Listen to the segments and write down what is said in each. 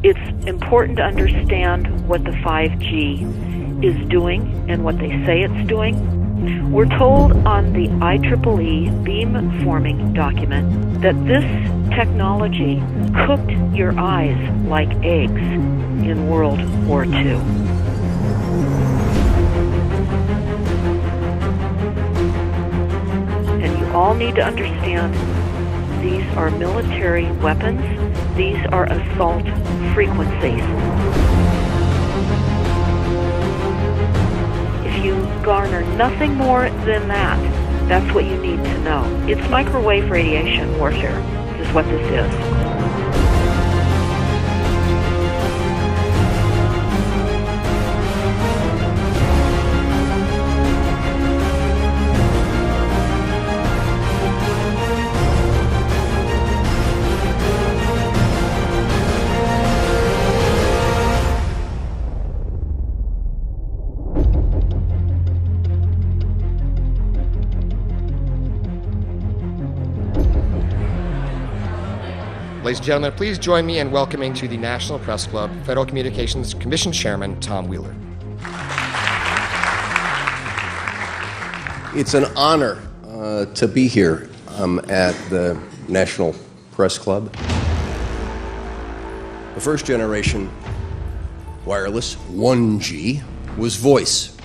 It's important to understand what the 5G is doing and what they say it's doing. We're told on the IEEE beamforming document that this technology cooked your eyes like eggs in World War II. And you all need to understand these are military weapons. These are assault frequencies. If you garner nothing more than that, that's what you need to know. It's microwave radiation warfare. This is what this is. Ladies and gentlemen, please join me in welcoming to the National Press Club Federal Communications Commission Chairman Tom Wheeler. It's an honor to be here at the National Press Club. The first generation wireless, 1G, was voice.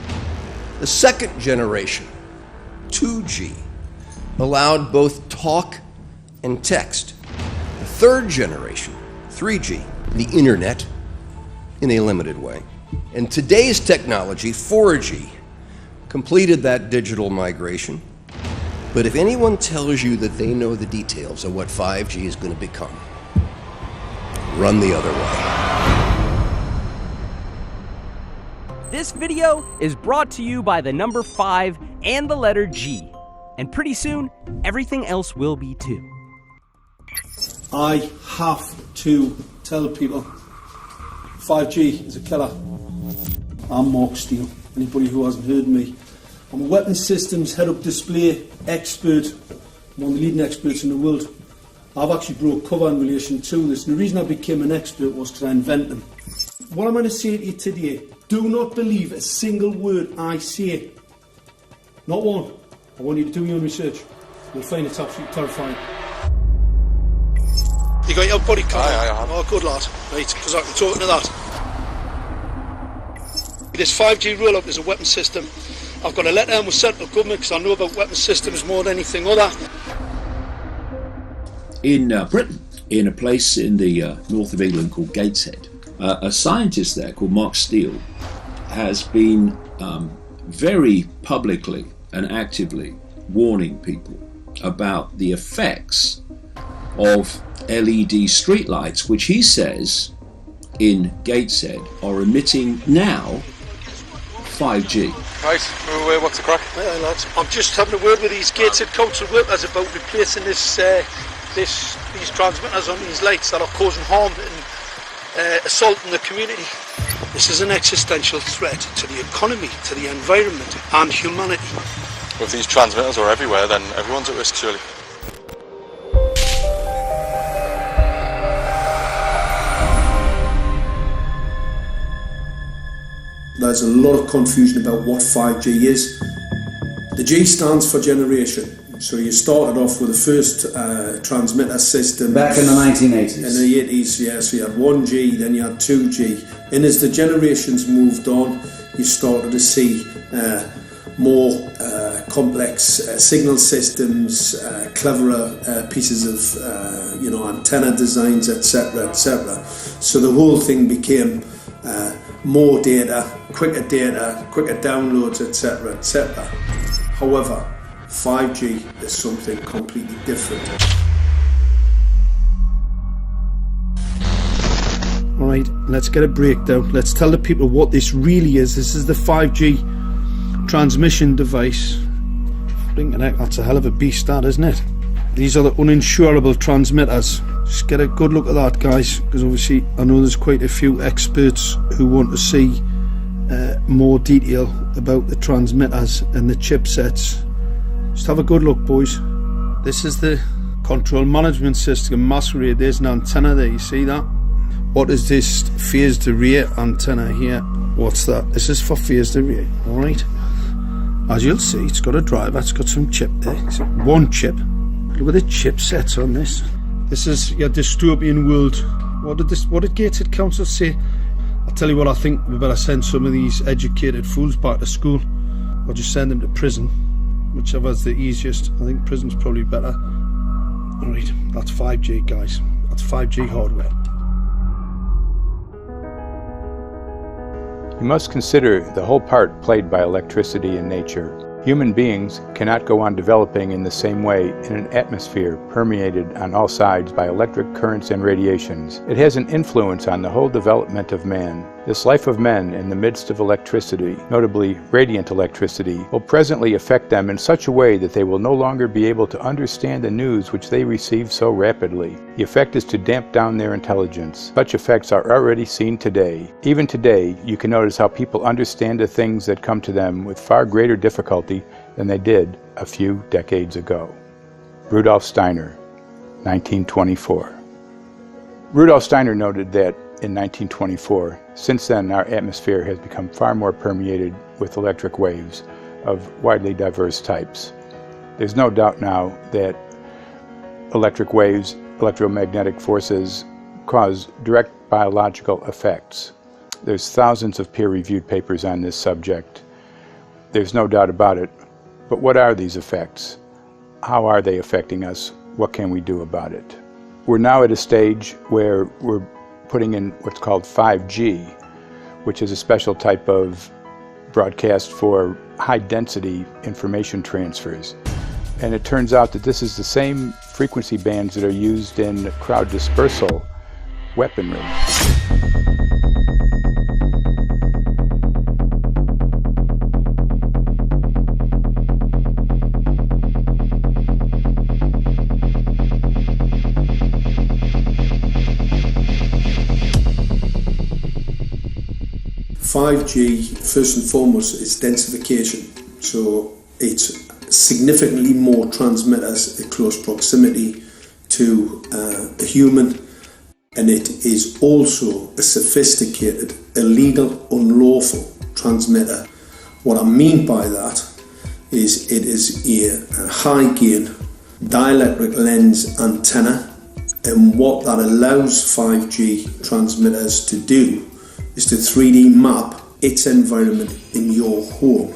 The second generation, 2G, allowed both talk and text. The third generation, 3G, the internet, in a limited way. And today's technology, 4G, completed that digital migration. But if anyone tells you that they know the details of what 5G is going to become, run the other way. This video is brought to you by the number 5 and the letter G. And pretty soon, everything else will be too. I have to tell people 5G is a killer. I'm Mark Steele. Anybody who hasn't heard me, I'm a weapons systems head-up display expert, one of the leading experts in the world. I've actually broke cover in relation to this, and the reason I became an expert was because I invented them. What I'm going to say to you today, do not believe a single word I say. Not one. I want you to do your own research. You'll find it's absolutely terrifying. You got your body card? Aye. Oh, good lad. Right, because I can talk to that. This 5G roll-up is a weapon system. I've got a letter with central government because I know about weapon systems more than anything other. In Britain, in a place in the north of England called Gateshead, a scientist there called Mark Steele has been very publicly and actively warning people about the effects of LED streetlights, which he says in Gateshead are emitting now 5G. Right, what's the crack? Hey, lads. I'm just having a word with these Gateshead council workers about replacing these transmitters on these lights that are causing harm and assaulting the community. This is an existential threat to the economy, to the environment and humanity. If these transmitters are everywhere, then everyone's at risk, surely. There's a lot of confusion about what 5G is. The G stands for generation. So you started off with the first transmitter system. Back in the 1980s. In the 80s, yeah. So you had 1G, then you had 2G. And as the generations moved on, you started to see more complex signal systems, cleverer pieces of antenna designs, etc., etc. So the whole thing became more data, quicker downloads, etc., etc. However, 5G is something completely different. Alright, let's get a breakdown. Let's tell the people what this really is. This is the 5G transmission device. Blinking heck, that's a hell of a beast, that, isn't it? These are the uninsurable transmitters. Just get a good look at that, guys, because obviously I know there's quite a few experts who want to see more detail about the transmitters and the chipsets. Just have a good look, boys. This is the control management system masquerade. There's an antenna there, you see that? What is this phased array antenna here? What's that? This is for phased array, alright? As you'll see, it's got a driver, it's got some chip there. It's one chip. Look at the chipsets on this. This is your dystopian world. What did Gateshead Council say? I'll tell you what, I think we better send some of these educated fools back to school, or just send them to prison, whichever's the easiest. I think prison's probably better. Alright, that's 5G, guys. That's 5G hardware. You must consider the whole part played by electricity in nature. Human beings cannot go on developing in the same way in an atmosphere permeated on all sides by electric currents and radiations. It has an influence on the whole development of man. This life of men in the midst of electricity, notably radiant electricity, will presently affect them in such a way that they will no longer be able to understand the news which they receive so rapidly. The effect is to damp down their intelligence. Such effects are already seen today. Even today, you can notice how people understand the things that come to them with far greater difficulty than they did a few decades ago. Rudolf Steiner, 1924. Rudolf Steiner noted that in 1924, since then our atmosphere has become far more permeated with electric waves of widely diverse types. There's no doubt now that electric waves, electromagnetic forces, cause direct biological effects. There's thousands of peer-reviewed papers on this subject. There's no doubt about it. But what are these effects? How are they affecting us? What can we do about it? We're now at a stage where we're putting in what's called 5G, which is a special type of broadcast for high-density information transfers. And it turns out that this is the same frequency bands that are used in crowd dispersal weaponry. 5G, first and foremost, is densification. So it's significantly more transmitters in close proximity to a human, and it is also a sophisticated, illegal, unlawful transmitter. What I mean by that is it is a high-gain dielectric lens antenna, and what that allows 5G transmitters to do is to 3D map its environment in your home.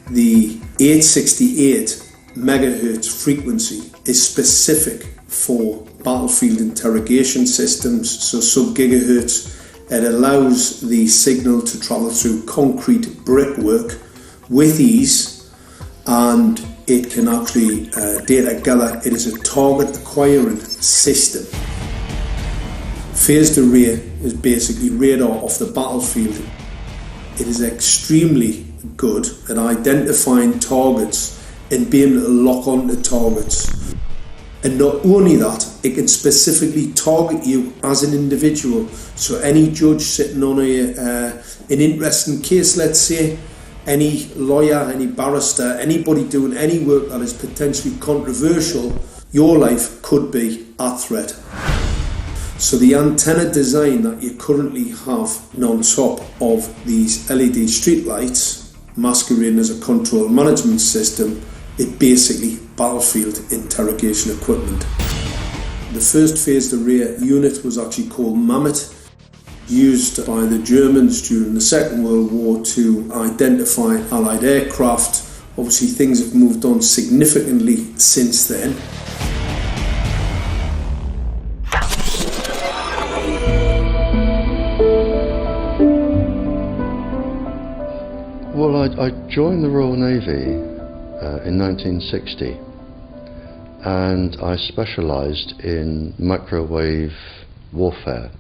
The 868 megahertz frequency is specific for battlefield interrogation systems, so sub-gigahertz. It allows the signal to travel through concrete brickwork with ease, and it can actually data gather. It is a target acquiring system. Phased array is basically radar off the battlefield. It is extremely good at identifying targets and being able to lock onto targets. And not only that, it can specifically target you as an individual. So any judge sitting on an interesting case, let's say, any lawyer, any barrister, anybody doing any work that is potentially controversial, your life could be at threat. So the antenna design that you currently have on top of these LED streetlights, masquerading as a control management system, is basically battlefield interrogation equipment. The first phased array unit was actually called Mammoth, used by the Germans during the Second World War to identify Allied aircraft. Obviously things have moved on significantly since then. Well, I joined the Royal Navy in 1960, and I specialised in microwave warfare.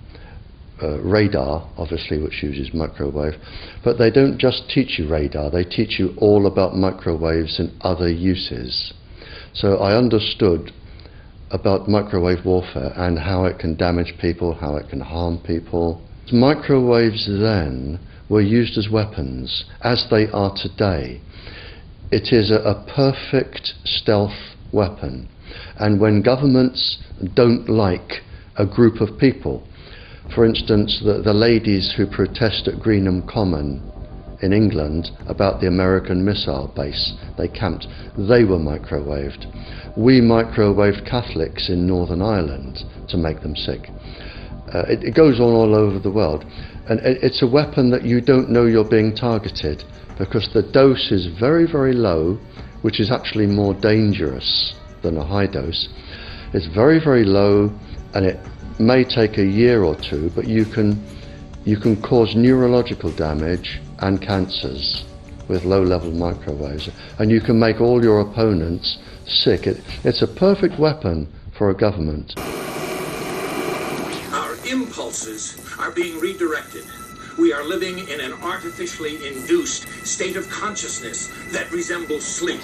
Radar, obviously, which uses microwave, but they don't just teach you radar, they teach you all about microwaves and other uses. So I understood about microwave warfare and how it can damage people, how it can harm people. Microwaves then were used as weapons, as they are today. It is a perfect stealth weapon, and when governments don't like a group of people, For instance, the ladies who protest at Greenham Common in England about the American missile base they camped, they were microwaved. We microwaved Catholics in Northern Ireland to make them sick. It goes on all over the world, and it's a weapon that you don't know you're being targeted, because the dose is very, very low, which is actually more dangerous than a high dose. It's very, very low, and it may take a year or two, but you can cause neurological damage and cancers with low-level microwaves, and you can make all your opponents sick. It's a perfect weapon for a government. Our impulses are being redirected. We are living in an artificially induced state of consciousness that resembles sleep.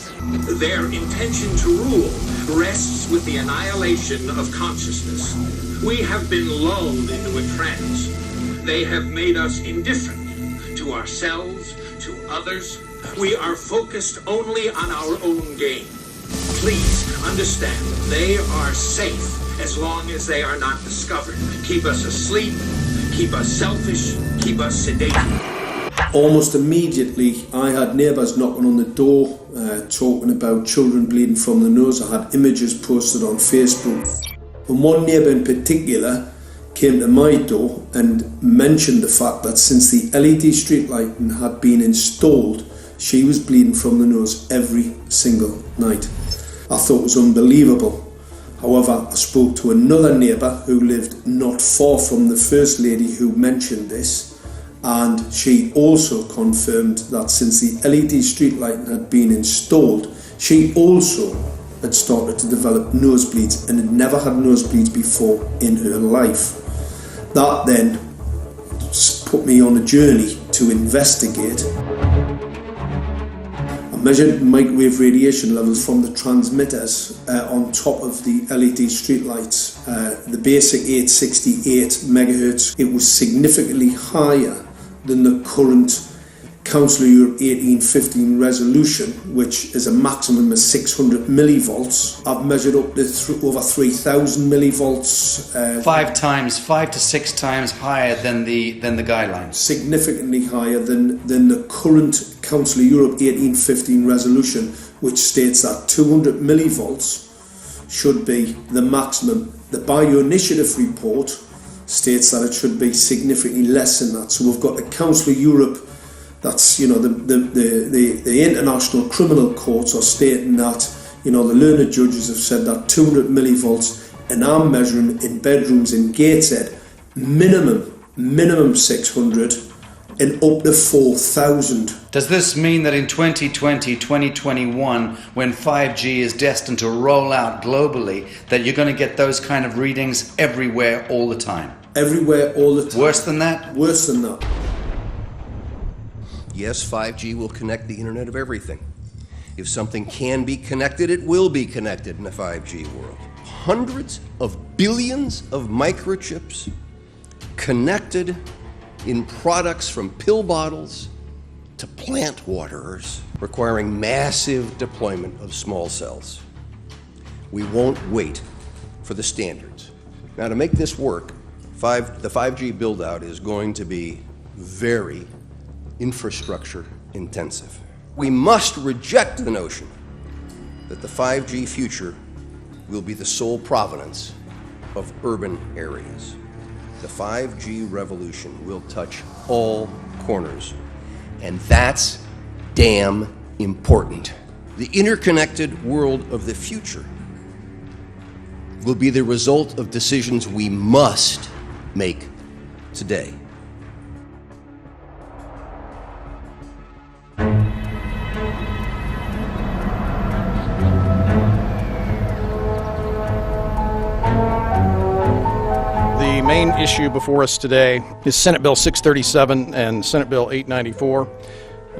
Their intention to rule rests with the annihilation of consciousness. We have been lulled into a trance. They have made us indifferent to ourselves, to others. We are focused only on our own gain. Please understand, they are safe as long as they are not discovered. Keep us asleep, keep us selfish, keep us sedated. Almost immediately, I had neighbours knocking on the door, talking about children bleeding from the nose. I had images posted on Facebook. And one neighbour in particular came to my door and mentioned the fact that since the LED street lighting had been installed, she was bleeding from the nose every single night. I thought it was unbelievable. However, I spoke to another neighbour who lived not far from the first lady who mentioned this, and she also confirmed that since the LED street lighting had been installed, she also had started to develop nosebleeds and had never had nosebleeds before in her life. That then put me on a journey to investigate. I measured microwave radiation levels from the transmitters on top of the LED streetlights. The basic 868 megahertz, it was significantly higher than the current Council of Europe 1815 resolution, which is a maximum of 600 millivolts. I've measured up to over 3,000 millivolts. 5 to 6 times higher than the guidelines. Significantly higher than the current Council of Europe 1815 resolution, which states that 200 millivolts should be the maximum. The Bioinitiative report states that it should be significantly less than that. So we've got the Council of Europe, that's, you know, the international criminal courts are stating that, you know, the learned judges have said that 200 millivolts, and I'm measuring in bedrooms in Gateshead minimum 600 and up to 4,000. Does this mean that in 2020, 2021, when 5G is destined to roll out globally, that you're going to get those kind of readings everywhere all the time? Everywhere all the time. Worse than that? Worse than that. Yes, 5G will connect the Internet of everything. If something can be connected, it will be connected in a 5G world. Hundreds of billions of microchips connected in products from pill bottles to plant waterers, requiring massive deployment of small cells. We won't wait for the standards. Now, to make this work, the 5G build-out is going to be very infrastructure intensive. We must reject the notion that the 5G future will be the sole provenance of urban areas. The 5G revolution will touch all corners, and that's damn important. The interconnected world of the future will be the result of decisions we must make today. The main issue before us today is Senate Bill 637 and Senate Bill 894,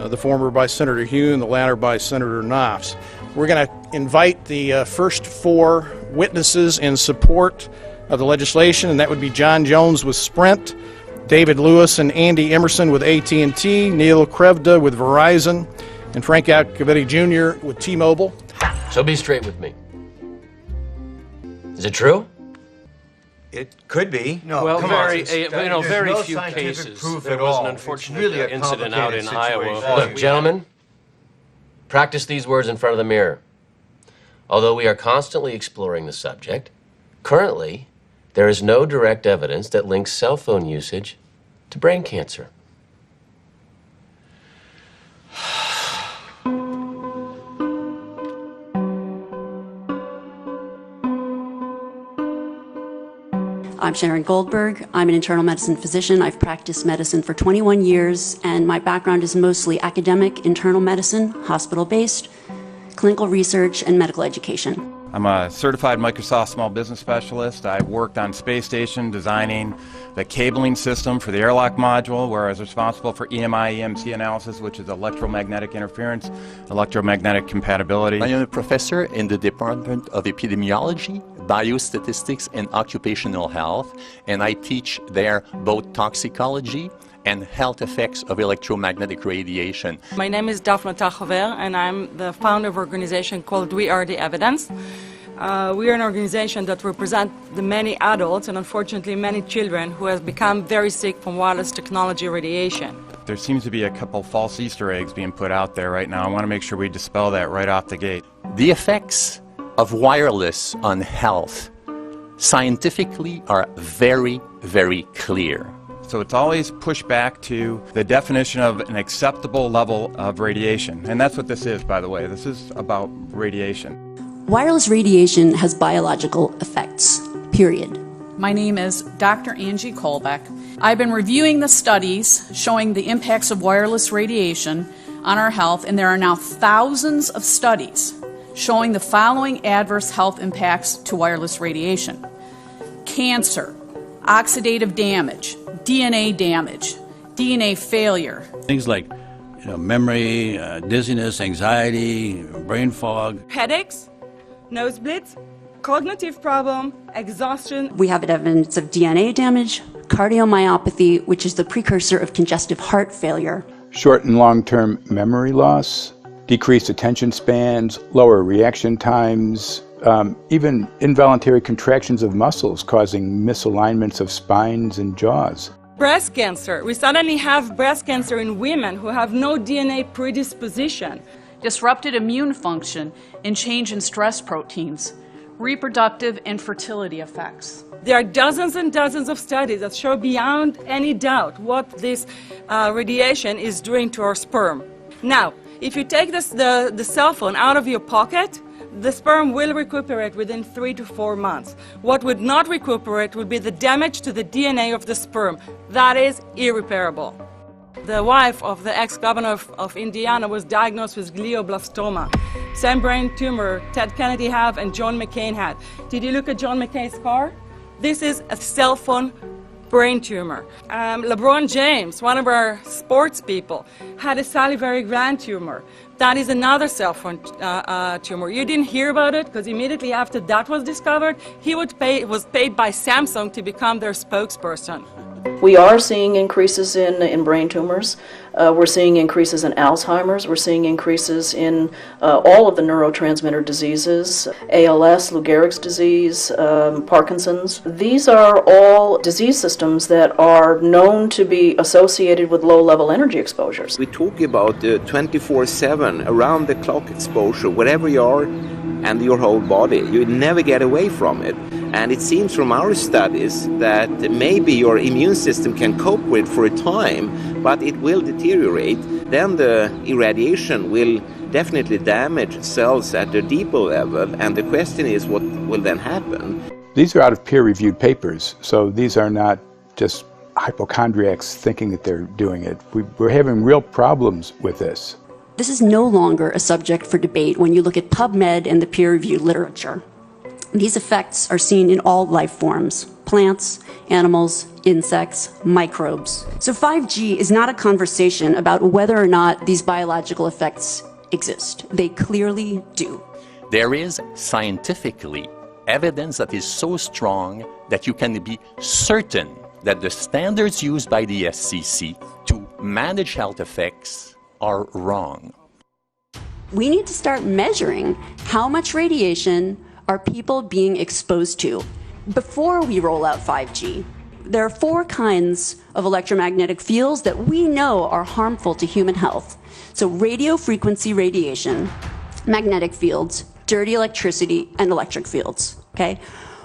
the former by Senator Hugh and the latter by Senator Knopf. We're going to invite the first four witnesses in support of the legislation, and that would be John Jones with Sprint, David Lewis and Andy Emerson with AT&T, Neil Krevda with Verizon, and Frank Alcavetti Jr. with T-Mobile. So be straight with me. Is it true? It could be. No, well, very few cases. There was an unfortunate incident out in Iowa. Look, gentlemen, practice these words in front of the mirror. Although we are constantly exploring the subject, currently, there is no direct evidence that links cell phone usage to brain cancer. I'm Sharon Goldberg. I'm an internal medicine physician. I've practiced medicine for 21 years, and my background is mostly academic, internal medicine, hospital-based, clinical research, and medical education. I'm a certified Microsoft small business specialist. I worked on space station designing the cabling system for the airlock module, where I was responsible for EMI, EMC analysis, which is electromagnetic interference, electromagnetic compatibility. I am a professor in the Department of Epidemiology, Biostatistics, and Occupational Health, and I teach there both toxicology and health effects of electromagnetic radiation. My name is Daphne Tachover, and I'm the founder of an organization called We Are the Evidence. We are an organization that represents the many adults and unfortunately many children who have become very sick from wireless technology radiation. There seems to be a couple false Easter eggs being put out there right now. I want to make sure we dispel that right off the gate. The effects of wireless on health scientifically are very, very clear. So it's always pushed back to the definition of an acceptable level of radiation. And that's what this is, by the way. This is about radiation. Wireless radiation has biological effects, period. My name is Dr. Angie Kolbeck. I've been reviewing the studies showing the impacts of wireless radiation on our health, and there are now thousands of studies showing the following adverse health impacts to wireless radiation: cancer, oxidative damage, DNA damage, DNA failure. Things like memory, dizziness, anxiety, brain fog. Headaches, nosebleeds, cognitive problem, exhaustion. We have evidence of DNA damage, cardiomyopathy, which is the precursor of congestive heart failure. Short and long-term memory loss, decreased attention spans, lower reaction times, even involuntary contractions of muscles causing misalignments of spines and jaws. Breast cancer. We suddenly have breast cancer in women who have no DNA predisposition. Disrupted immune function and change in stress proteins, reproductive and fertility effects. There are dozens and dozens of studies that show beyond any doubt what this radiation is doing to our sperm. Now, if you take the cell phone out of your pocket, the sperm will recuperate within 3 to 4 months. What would not recuperate would be the damage to the DNA of the sperm. That is irreparable. The wife of the ex-governor of Indiana was diagnosed with glioblastoma. Same brain tumor Ted Kennedy had and John McCain had. Did you look at John McCain's car? This is a cell phone brain tumor. LeBron James, one of our sports people, had a salivary gland tumor. That is another cell phone tumor. You didn't hear about it because immediately after that was discovered, he was paid by Samsung to become their spokesperson. We are seeing increases in brain tumors. We're seeing increases in Alzheimer's. We're seeing increases in all of the neurotransmitter diseases, ALS, Lou Gehrig's disease, Parkinson's. These are all disease systems that are known to be associated with low-level energy exposures. We talk about 24/7, around-the-clock exposure, wherever you are and your whole body. You never get away from it. And it seems from our studies that maybe your immune system can cope with for a time, but it will deteriorate. Then the irradiation will definitely damage cells at a deeper level, and the question is what will then happen? These are out of peer-reviewed papers, so these are not just hypochondriacs thinking that they're doing it. We're having real problems with this. This is no longer a subject for debate when you look at PubMed and the peer-reviewed literature. These effects are seen in all life forms: plants, animals, insects, microbes. So 5G is not a conversation about whether or not these biological effects exist. They clearly do. There is scientifically evidence that is so strong that you can be certain that the standards used by the SCC to manage health effects are wrong. We need to start measuring how much radiation are people being exposed to. before we roll out 5G, there are 4 kinds of electromagnetic fields that we know are harmful to human health. So radio frequency radiation, magnetic fields, dirty electricity, and electric fields, okay?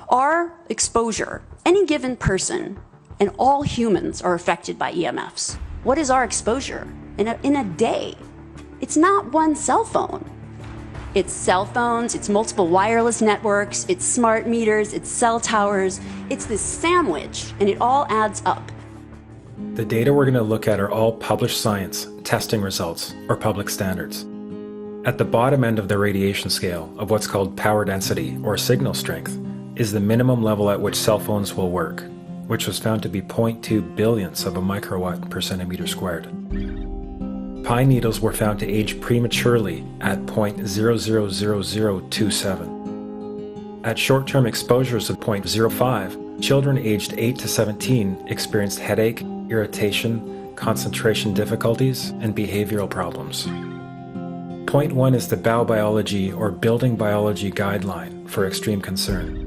Our exposure, any given person, and all humans are affected by EMFs. What is our exposure in a day? It's not one cell phone. It's cell phones, it's multiple wireless networks, it's smart meters, it's cell towers. It's this sandwich, and it all adds up. The data we're going to look at are all published science, testing results, or public standards. At the bottom end of the radiation scale of what's called power density, or signal strength, is the minimum level at which cell phones will work, which was found to be 0.2 billionths of a microwatt per centimeter squared. Pine needles were found to age prematurely at 0.000027. At short-term exposures of 0.05, children aged 8 to 17 experienced headache, irritation, concentration difficulties, and behavioral problems. 0.1 is the biobiology or building biology guideline for extreme concern.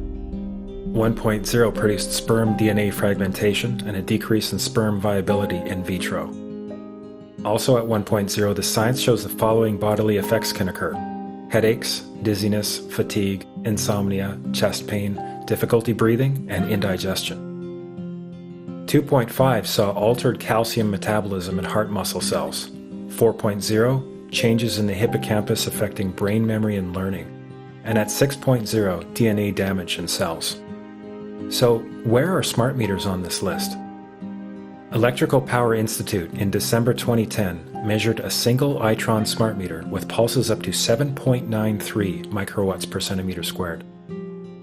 1.0 produced sperm DNA fragmentation and a decrease in sperm viability in vitro. Also at 1.0, the science shows the following bodily effects can occur: headaches, dizziness, fatigue, insomnia, chest pain, difficulty breathing, and indigestion. 2.5 saw altered calcium metabolism in heart muscle cells. 4.0, changes in the hippocampus affecting brain memory and learning. And at 6.0, DNA damage in cells. So, where are smart meters on this list? Electrical Power Institute in December 2010 measured a single Itron smart meter with pulses up to 7.93 microwatts per centimeter squared.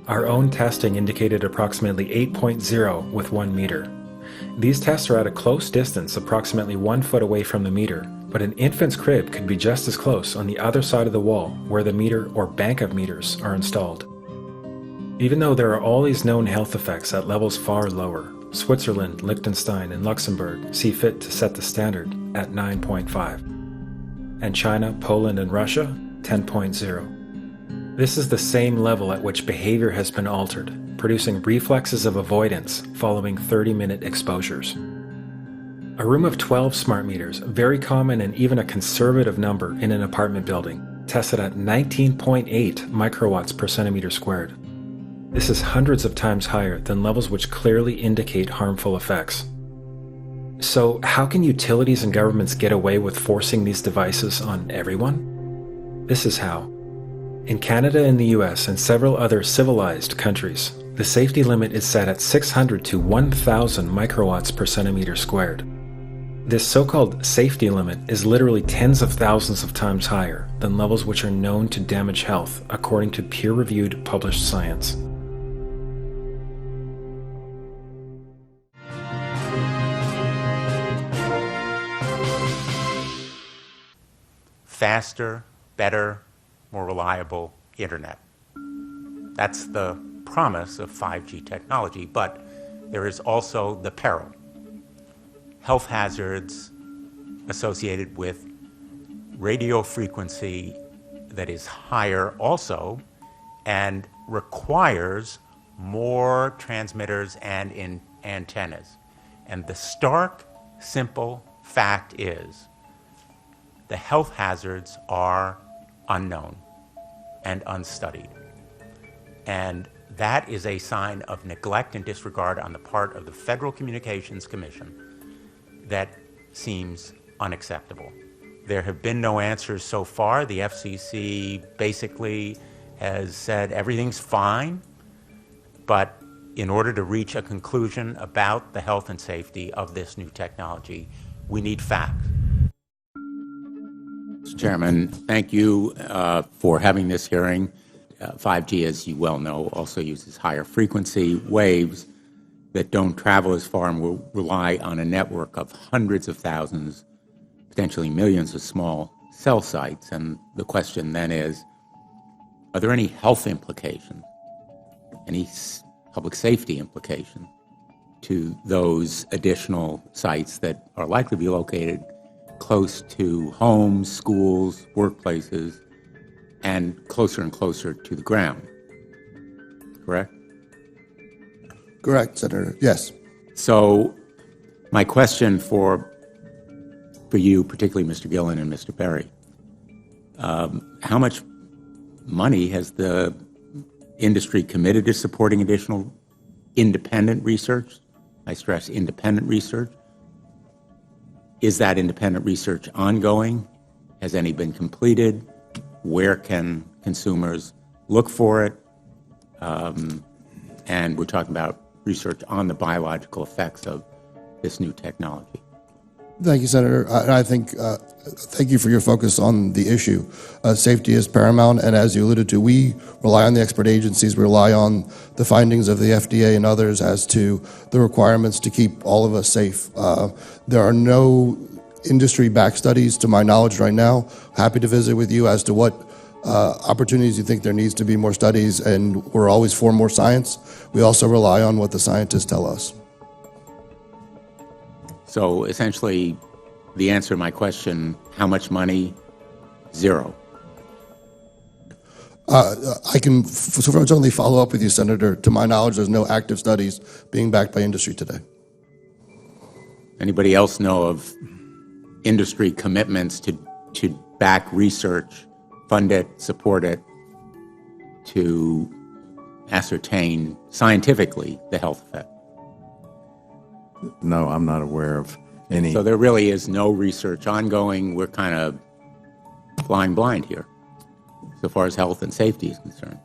Our own testing indicated approximately 8.0 with 1 meter. These tests are at a close distance, approximately 1 foot away from the meter, but an infant's crib could be just as close on the other side of the wall where the meter or bank of meters are installed. Even though there are all these known health effects at levels far lower, Switzerland, Liechtenstein, and Luxembourg see fit to set the standard at 9.5. And China, Poland, and Russia, 10.0. This is the same level at which behavior has been altered, producing reflexes of avoidance following 30-minute exposures. A room of 12 smart meters, very common and even a conservative number in an apartment building, tested at 19.8 microwatts per centimeter squared. This is hundreds of times higher than levels which clearly indicate harmful effects. So, how can utilities and governments get away with forcing these devices on everyone? This is how. In Canada and the US and several other civilized countries, the safety limit is set at 600 to 1,000 microwatts per centimeter squared. This so-called safety limit is literally tens of thousands of times higher than levels which are known to damage health, according to peer-reviewed published science. Faster, better, more reliable internet. That's the promise of 5G technology, but there is also the peril. Health hazards associated with radio frequency that is higher also and requires more transmitters and antennas. And the stark, simple fact is the health hazards are unknown and unstudied. And that is a sign of neglect and disregard on the part of the Federal Communications Commission that seems unacceptable. There have been no answers so far. The FCC basically has said everything's fine, but in order to reach a conclusion about the health and safety of this new technology, we need facts. Mr. Chairman, thank you for having this hearing. 5G, as you well know, also uses higher frequency waves that don't travel as far and will rely on a network of hundreds of thousands, potentially millions of small cell sites. And the question then is, are there any health implications, any public safety implications to those additional sites that are likely to be located close to homes, schools, workplaces, and closer to the ground, correct? Correct, Senator. Yes. So my question for you, particularly Mr. Gillen and Mr. Berry, how much money has the industry committed to supporting additional independent research? I stress independent research. Is that independent research ongoing? Has any been completed? Where can consumers look for it? And we're talking about research on the biological effects of this new technology. Thank you, Senator. I think, thank you for your focus on the issue. Safety is paramount, and as you alluded to, we rely on the expert agencies, we rely on the findings of the FDA and others as to the requirements to keep all of us safe. There are no industry-backed studies, to my knowledge right now. Happy to visit with you as to what opportunities you think there needs to be more studies, and we're always for more science. We also rely on what the scientists tell us. So essentially, the answer to my question, how much money? Zero. I can certainly follow up with you, Senator. To my knowledge, there's no active studies being backed by industry today. Anybody else know of industry commitments to back research, fund it, support it, to ascertain scientifically the health effect? No, I'm not aware of any. So there really is no research ongoing. We're kind of flying blind here, so far as health and safety is concerned.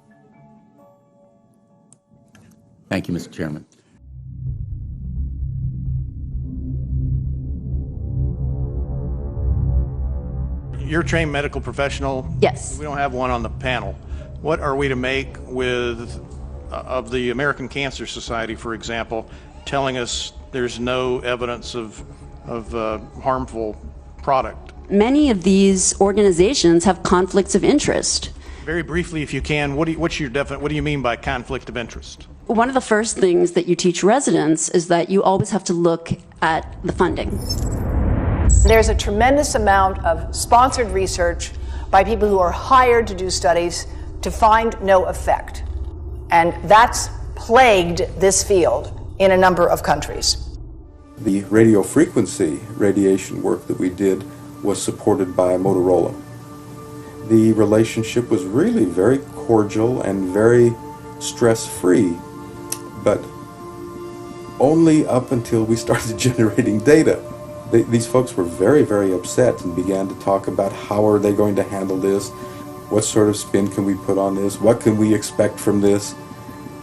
Thank you, Mr. Chairman. You're a trained medical professional. Yes. We don't have one on the panel. What are we to make with of the American Cancer Society, for example, telling us there's no evidence of harmful product? Many of these organizations have conflicts of interest. Very briefly, if you can, what do you mean by conflict of interest? One of the first things that you teach residents is that you always have to look at the funding. There's a tremendous amount of sponsored research by people who are hired to do studies to find no effect. And that's plagued this field in a number of countries. The radio frequency radiation work that we did was supported by Motorola. The relationship was really very cordial and very stress-free, but only up until we started generating data. These folks were very, very upset and began to talk about how are they going to handle this, what sort of spin can we put on this, what can we expect from this,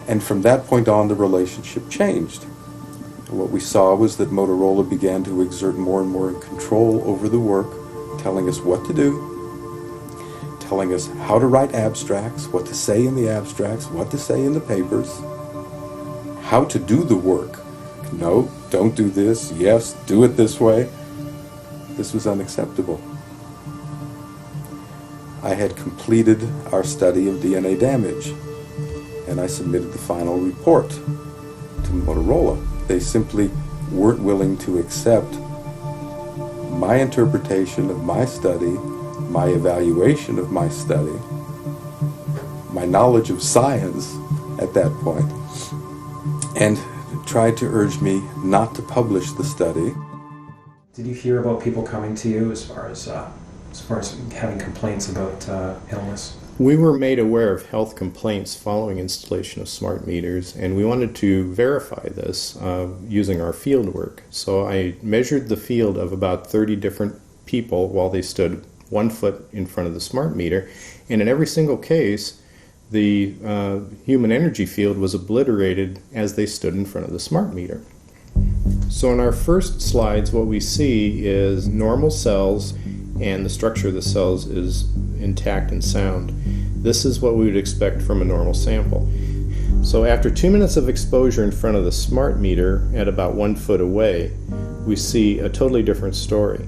and from that point on the relationship changed. What we saw was that Motorola began to exert more and more control over the work, telling us what to do, telling us how to write abstracts, what to say in the abstracts, what to say in the papers, how to do the work. No, don't do this. Yes, do it this way. This was unacceptable. I had completed our study of DNA damage, and I submitted the final report to Motorola. They simply weren't willing to accept my interpretation of my study, my evaluation of my study, my knowledge of science at that point, and tried to urge me not to publish the study. Did you hear about people coming to you as far as having complaints about illness? We were made aware of health complaints following installation of smart meters, and we wanted to verify this using our field work. So I measured the field of about 30 different people while they stood 1 foot in front of the smart meter, and in every single case, the human energy field was obliterated as they stood in front of the smart meter. So in our first slides, what we see is normal cells, and the structure of the cells is intact and sound. This is what we would expect from a normal sample. So after 2 minutes of exposure in front of the smart meter at about 1 foot away, we see a totally different story.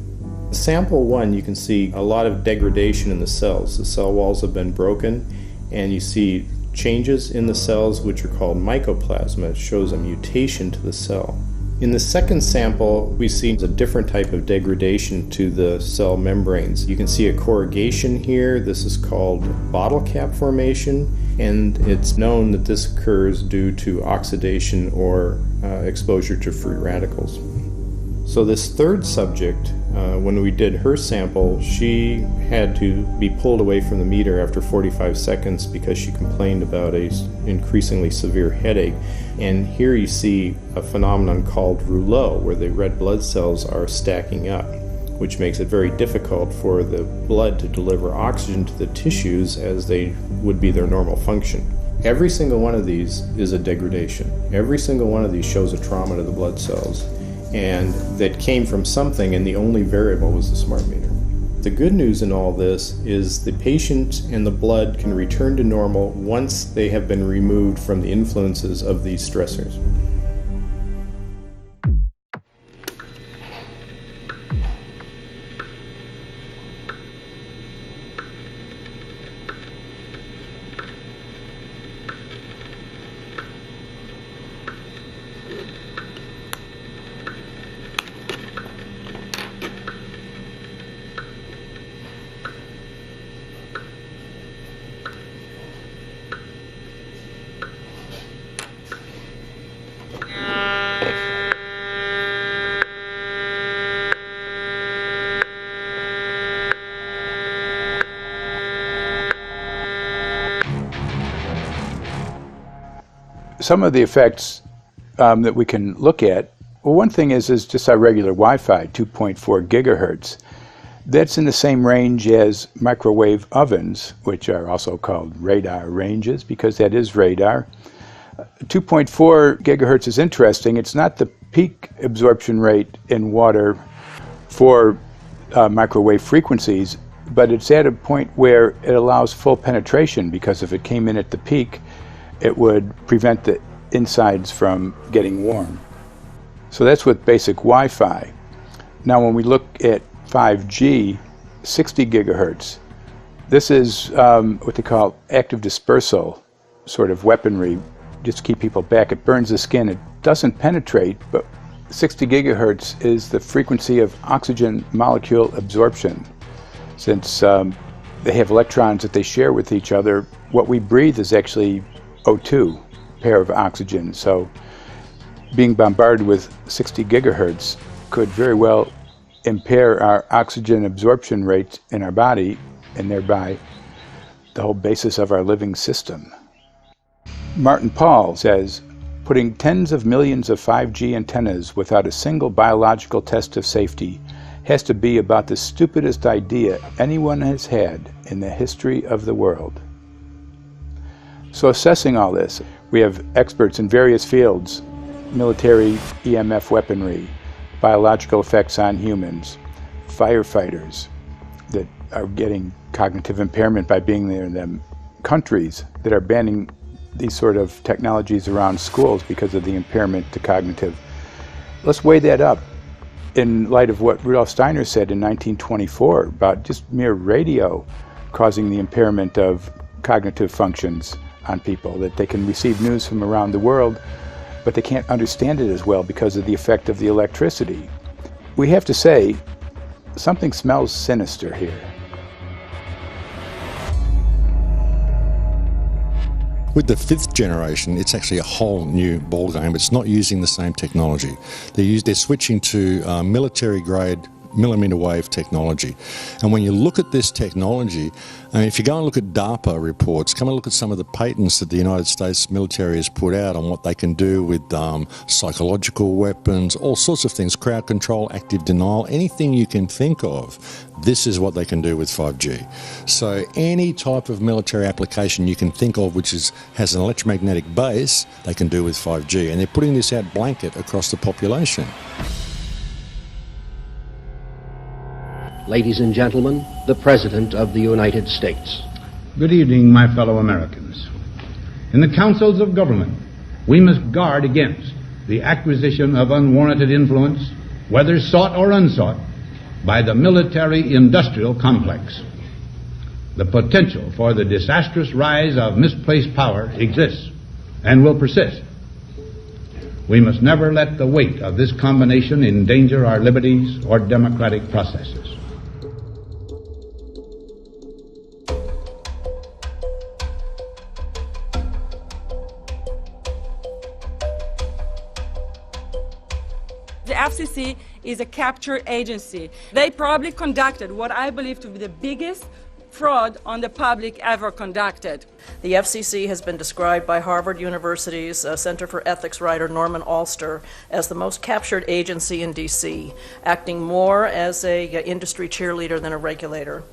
Sample 1, you can see a lot of degradation in the cells. The cell walls have been broken, and you see changes in the cells which are called mycoplasma. It shows a mutation to the cell. In the second sample, we see a different type of degradation to the cell membranes. You can see a corrugation here. This is called bottle cap formation. and it's known that this occurs due to oxidation or exposure to free radicals. So this third subject, when we did her sample, she had to be pulled away from the meter after 45 seconds because she complained about an increasingly severe headache. And here you see a phenomenon called rouleau, where the red blood cells are stacking up, which makes it very difficult for the blood to deliver oxygen to the tissues as they would be their normal function. Every single one of these is a degradation. Every single one of these shows a trauma to the blood cells, and that came from something, and the only variable was the smart meter. The good news in all this is the patient and the blood can return to normal once they have been removed from the influences of these stressors. Some of the effects that we can look at, well, one thing is just our regular Wi-Fi, 2.4 gigahertz. That's in the same range as microwave ovens, which are also called radar ranges, because that is radar. 2.4 gigahertz is interesting. It's not the peak absorption rate in water for microwave frequencies, but it's at a point where it allows full penetration, because if it came in at the peak, it would prevent the insides from getting warm. So that's with basic Wi-Fi. Now when we look at 5G, 60 gigahertz, this is what they call active dispersal sort of weaponry, just to keep people back. It burns the skin. It doesn't penetrate, but 60 gigahertz is the frequency of oxygen molecule absorption. Since they have electrons that they share with each other, what we breathe is actually O2, pair of oxygen. So being bombarded with 60 gigahertz could very well impair our oxygen absorption rate in our body, and thereby the whole basis of our living system. Martin Pall says, putting tens of millions of 5G antennas without a single biological test of safety has to be about the stupidest idea anyone has had in the history of the world. So assessing all this, we have experts in various fields: military EMF weaponry, biological effects on humans, firefighters that are getting cognitive impairment by being there in them, countries that are banning these sort of technologies around schools because of the impairment to cognitive. Let's weigh that up in light of what Rudolf Steiner said in 1924 about just mere radio causing the impairment of cognitive functions on people, that they can receive news from around the world, but they can't understand it as well because of the effect of the electricity. We have to say, something smells sinister here. With the 5th generation, it's actually a whole new ballgame. It's not using the same technology. They're switching to military-grade millimeter wave technology. And when you look at this technology, I mean, if you go and look at DARPA reports, come and look at some of the patents that the United States military has put out on what they can do with psychological weapons, all sorts of things, crowd control, active denial, anything you can think of, this is what they can do with 5G. So any type of military application you can think of which has an electromagnetic base, they can do with 5G. And they're putting this out blanket across the population. Ladies and gentlemen, the President of the United States. Good evening, my fellow Americans. In the councils of government, we must guard against the acquisition of unwarranted influence, whether sought or unsought, by the military-industrial complex. The potential for the disastrous rise of misplaced power exists and will persist. We must never let the weight of this combination endanger our liberties or democratic processes. The FCC is a capture agency. They probably conducted what I believe to be the biggest fraud on the public ever conducted. The FCC has been described by Harvard University's Center for Ethics writer Norman Alster as the most captured agency in D.C., acting more as an industry cheerleader than a regulator.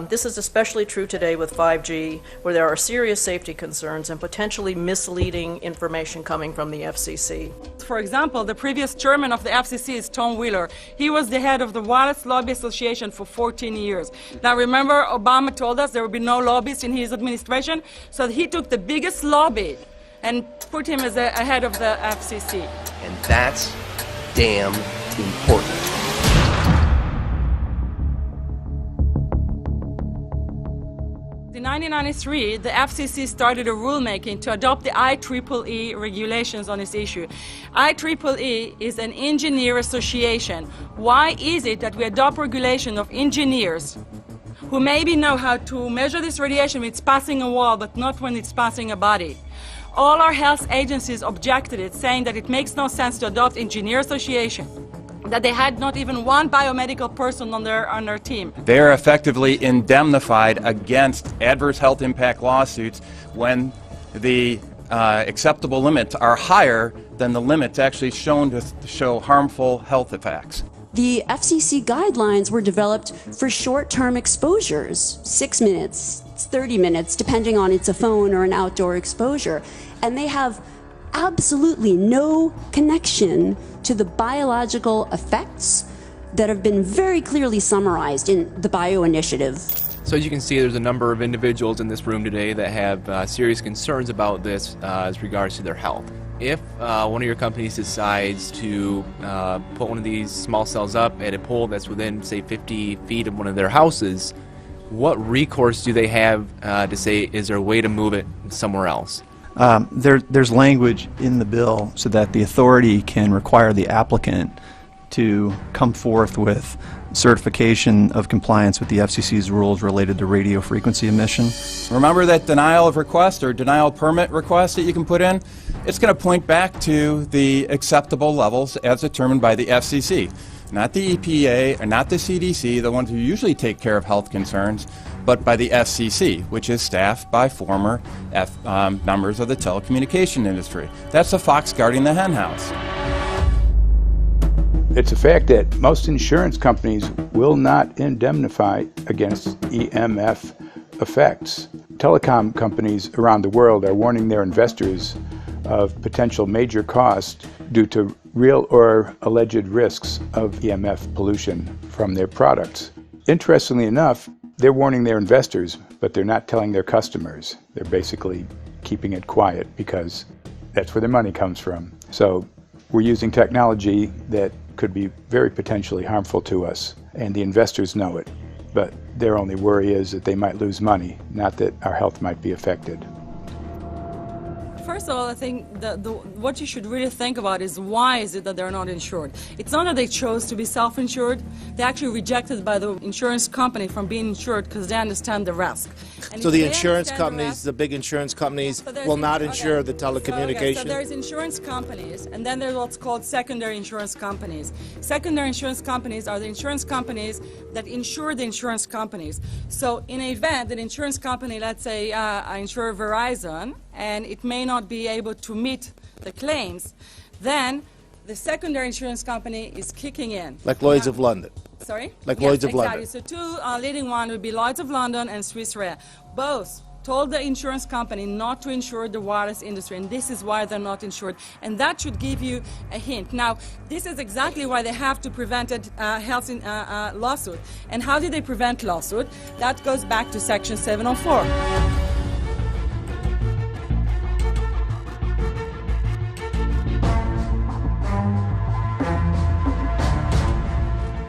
This is especially true today with 5G, where there are serious safety concerns and potentially misleading information coming from the FCC. For example, the previous chairman of the FCC is Tom Wheeler. He was the head of the Wireless Lobby Association for 14 years. Now remember, Obama told us there would be no lobbyists in his administration, so he took the biggest lobby and put him as a head of the FCC. And that's damn important. In 1993, the FCC started a rulemaking to adopt the IEEE regulations on this issue. IEEE is an engineer association. Why is it that we adopt regulation of engineers who maybe know how to measure this radiation when it's passing a wall, but not when it's passing a body? All our health agencies objected it, saying that it makes no sense to adopt engineer association, that they had not even one biomedical person on their team. They are effectively indemnified against adverse health impact lawsuits when the acceptable limits are higher than the limits actually shown to show harmful health effects. The FCC guidelines were developed for short-term exposures, 6 minutes, 30 minutes, depending on it's a phone or an outdoor exposure. And they have absolutely no connection to the biological effects that have been very clearly summarized in the Bio Initiative. So as you can see, there's a number of individuals in this room today that have serious concerns about this as regards to their health. If one of your companies decides to put one of these small cells up at a pole that's within, say, 50 feet of one of their houses, what recourse do they have to say, is there a way to move it somewhere else? There's language in the bill so that the authority can require the applicant to come forth with certification of compliance with the FCC's rules related to radio frequency emission. Remember that denial of request or denial of permit request that you can put in? It's going to point back to the acceptable levels as determined by the FCC. Not the EPA or not the CDC, the ones who usually take care of health concerns, but by the FCC, which is staffed by former members of the telecommunication industry. That's the fox guarding the hen house. It's a fact that most insurance companies will not indemnify against EMF effects. Telecom companies around the world are warning their investors of potential major costs due to real or alleged risks of EMF pollution from their products. Interestingly enough, they're warning their investors, but they're not telling their customers. They're basically keeping it quiet because that's where their money comes from. So we're using technology that could be very potentially harmful to us, and the investors know it. But their only worry is that they might lose money, not that our health might be affected. First of all, I think what you should really think about is why is it that they're not insured? It's not that they chose to be self-insured. They're actually rejected by the insurance company from being insured because they understand the risk. And so the insurance companies, the big insurance companies, will not insure the telecommunications? So there's insurance companies, and then there's what's called secondary insurance companies. Secondary insurance companies are the insurance companies that insure the insurance companies. So in an event, an insurance company, let's say I insure Verizon, and it may not be able to meet the claims, then the secondary insurance company is kicking in. Like Lloyd's of London. Sorry? Like yes, Lloyd's of exactly. London. So two leading ones would be Lloyd's of London and Swiss Re. Both told the insurance company not to insure the wireless industry, and this is why they're not insured. And that should give you a hint. Now, this is exactly why they have to prevent a health lawsuit. And how do they prevent lawsuit? That goes back to Section 704.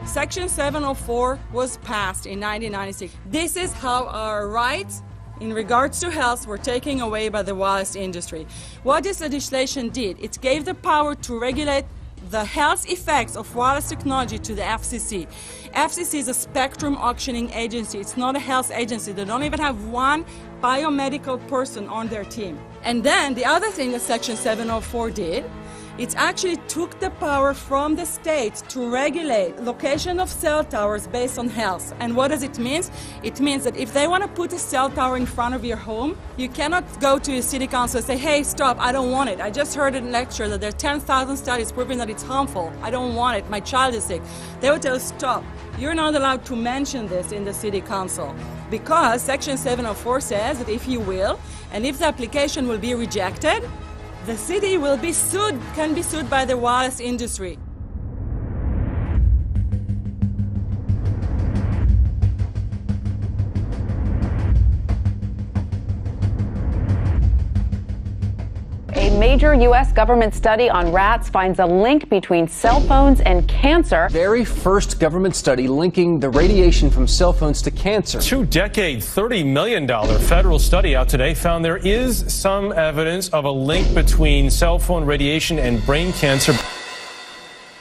Section 704 was passed in 1996. This is how our rights in regards to health were taken away by the wireless industry. What this legislation did, it gave the power to regulate the health effects of wireless technology to the FCC. FCC is a spectrum auctioning agency. It's not a health agency. They don't even have one biomedical person on their team. And then the other thing that Section 704 did, It actually took the power from the states to regulate location of cell towers based on health. And what does it mean? It means that if they want to put a cell tower in front of your home, you cannot go to your city council and say, hey, stop, I don't want it. I just heard in a lecture that there are 10,000 studies proving that it's harmful. I don't want it. My child is sick. They will tell you, stop. You're not allowed to mention this in the city council because Section 704 says that if you will, and if the application will be rejected, the city will be sued, can be sued by the wireless industry. A major U.S. government study on rats finds a link between cell phones and cancer. Very first government study linking the radiation from cell phones to cancer. 2-decade, $30 million federal study out today found there is some evidence of a link between cell phone radiation and brain cancer.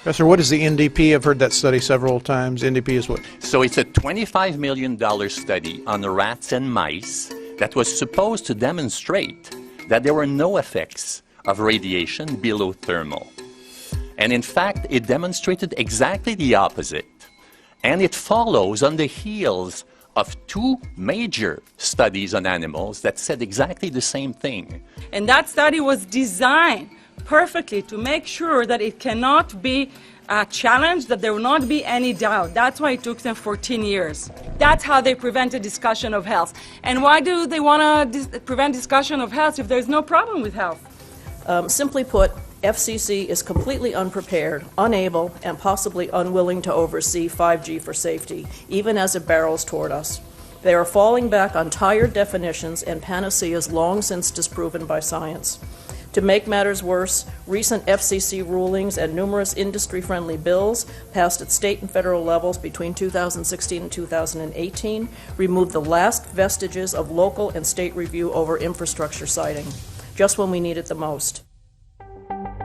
Professor, what is the NDP? I've heard that study several times. NDP is what? So it's a $25 million study on rats and mice that was supposed to demonstrate that there were no effects of radiation below thermal. And in fact, it demonstrated exactly the opposite. And it follows on the heels of two major studies on animals that said exactly the same thing. And that study was designed perfectly to make sure that it cannot be challenged, that there will not be any doubt. That's why it took them 14 years. That's how they prevented discussion of health. And why do they want to prevent discussion of health if there's no problem with health? Simply put, FCC is completely unprepared, unable, and possibly unwilling to oversee 5G for safety, even as it barrels toward us. They are falling back on tired definitions and panaceas long since disproven by science. To make matters worse, recent FCC rulings and numerous industry-friendly bills passed at state and federal levels between 2016 and 2018 removed the last vestiges of local and state review over infrastructure siting, just when we need it the most.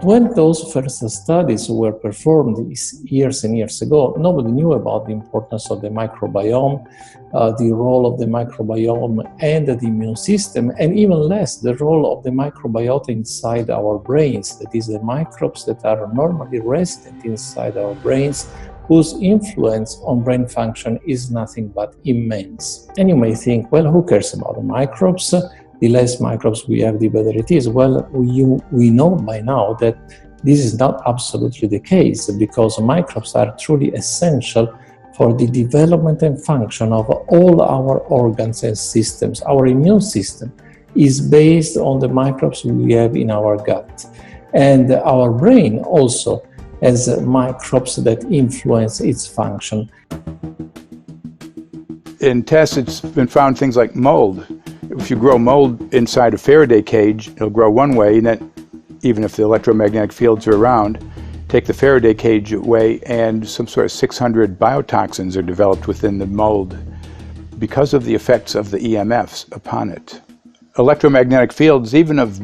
When those first studies were performed years and years ago, nobody knew about the importance of the microbiome, the role of the microbiome and the immune system, and even less the role of the microbiota inside our brains, that is, the microbes that are normally resident inside our brains, whose influence on brain function is nothing but immense. And you may think, well, who cares about the microbes? The less microbes we have, the better it is. Well, we know by now that this is not absolutely the case, because microbes are truly essential for the development and function of all our organs and systems. Our immune system is based on the microbes we have in our gut. And our brain also has microbes that influence its function. In tests, it's been found things like mold. If you grow mold inside a Faraday cage, it'll grow one way, and then even if the electromagnetic fields are around, take the Faraday cage away and some sort of 600 biotoxins are developed within the mold because of the effects of the EMFs upon it. Electromagnetic fields, even of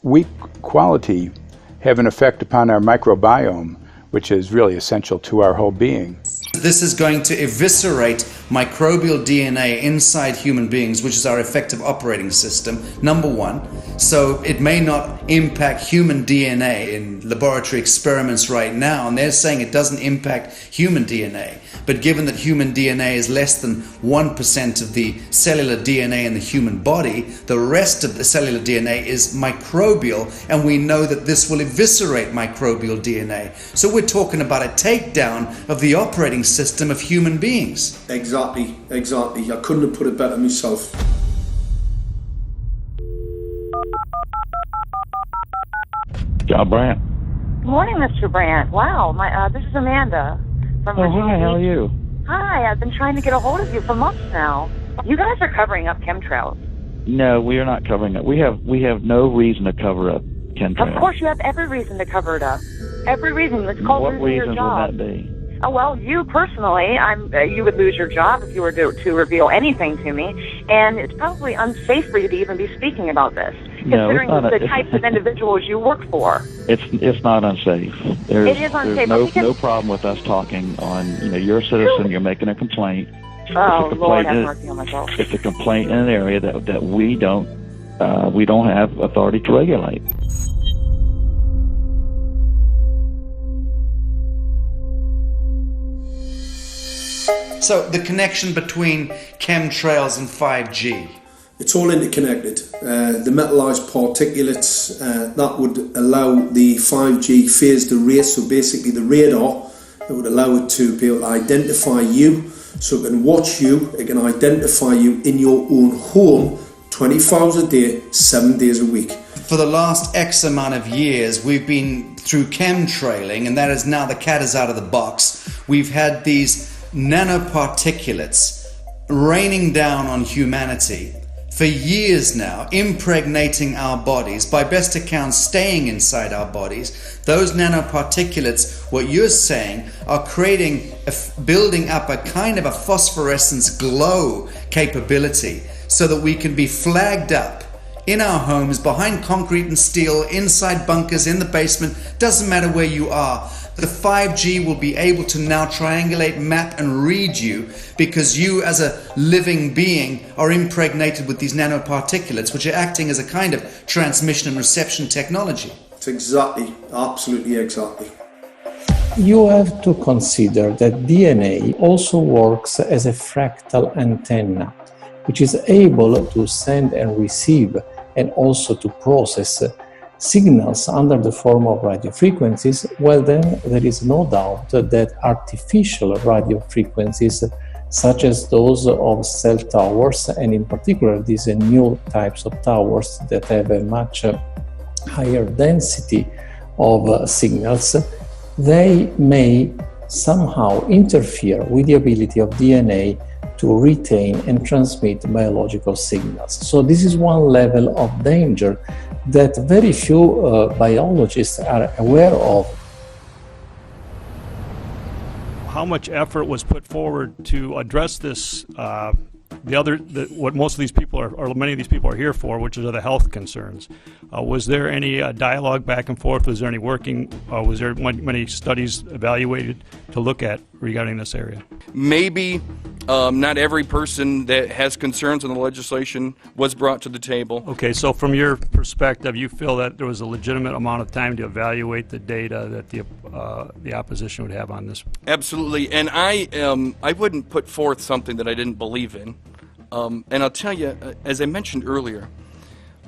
weak quality, have an effect upon our microbiome, which is really essential to our whole being. This is going to eviscerate microbial DNA inside human beings, which is our effective operating system, number one. So it may not impact human DNA in laboratory experiments right now, and they're saying it doesn't impact human DNA. But given that human DNA is less than 1% of the cellular DNA in the human body, the rest of the cellular DNA is microbial, and we know that this will eviscerate microbial DNA. So we're talking about a takedown of the operating system of human beings. Exactly. I couldn't have put it better myself. John Brandt. Good morning, Mr. Brandt. Wow, this is Amanda from Virginia. Hi, how are you? Hi, I've been trying to get a hold of you for months now. You guys are covering up chemtrails. No, we are not covering it. We have no reason to cover up chemtrails. Of course, you have every reason to cover it up. Every reason. It's called losing your job. What reasons would that be? Oh, well, you personally, you would lose your job if you were to reveal anything to me, and it's probably unsafe for you to even be speaking about this, considering the types of individuals you work for. It's not unsafe. It is unsafe. There's no problem with us talking on, you're a citizen, you're making a complaint. Oh, Lord, have mercy on myself. It's a complaint in an area that we don't have authority to regulate. So the connection between chemtrails and 5G. It's all interconnected. The metallized particulates, that would allow the 5G phased array, so basically the radar, that would allow it to be able to identify you, so it can watch you, it can identify you in your own home 24 hours a day, 7 days a week. For the last X amount of years, we've been through chemtrailing, and that is now the cat is out of the box. We've had these nanoparticulates raining down on humanity for years now, impregnating our bodies, by best account staying inside our bodies. Those nanoparticulates, what you're saying, are building up a kind of a phosphorescence glow capability so that we can be flagged up in our homes, behind concrete and steel, inside bunkers, in the basement, doesn't matter where you are. The 5G will be able to now triangulate, map and read you, because you as a living being are impregnated with these nanoparticulates, which are acting as a kind of transmission and reception technology. It's exactly, absolutely exactly. You have to consider that DNA also works as a fractal antenna, which is able to send and receive and also to process signals under the form of radio frequencies. Well, then there is no doubt that artificial radio frequencies, such as those of cell towers, and in particular these new types of towers that have a much higher density of signals, they may somehow interfere with the ability of DNA to retain and transmit biological signals. So this is one level of danger that very few biologists are aware of. How much effort was put forward to address this, what most of these people are, or many of these people are here for, which are the health concerns? Was there any dialogue back and forth? Was there any working, was there many studies evaluated to look at regarding this area? Maybe not every person that has concerns on the legislation was brought to the table. Okay, so from your perspective, you feel that there was a legitimate amount of time to evaluate the data that the opposition would have on this? Absolutely, and I wouldn't put forth something that I didn't believe in. And I'll tell you, as I mentioned earlier,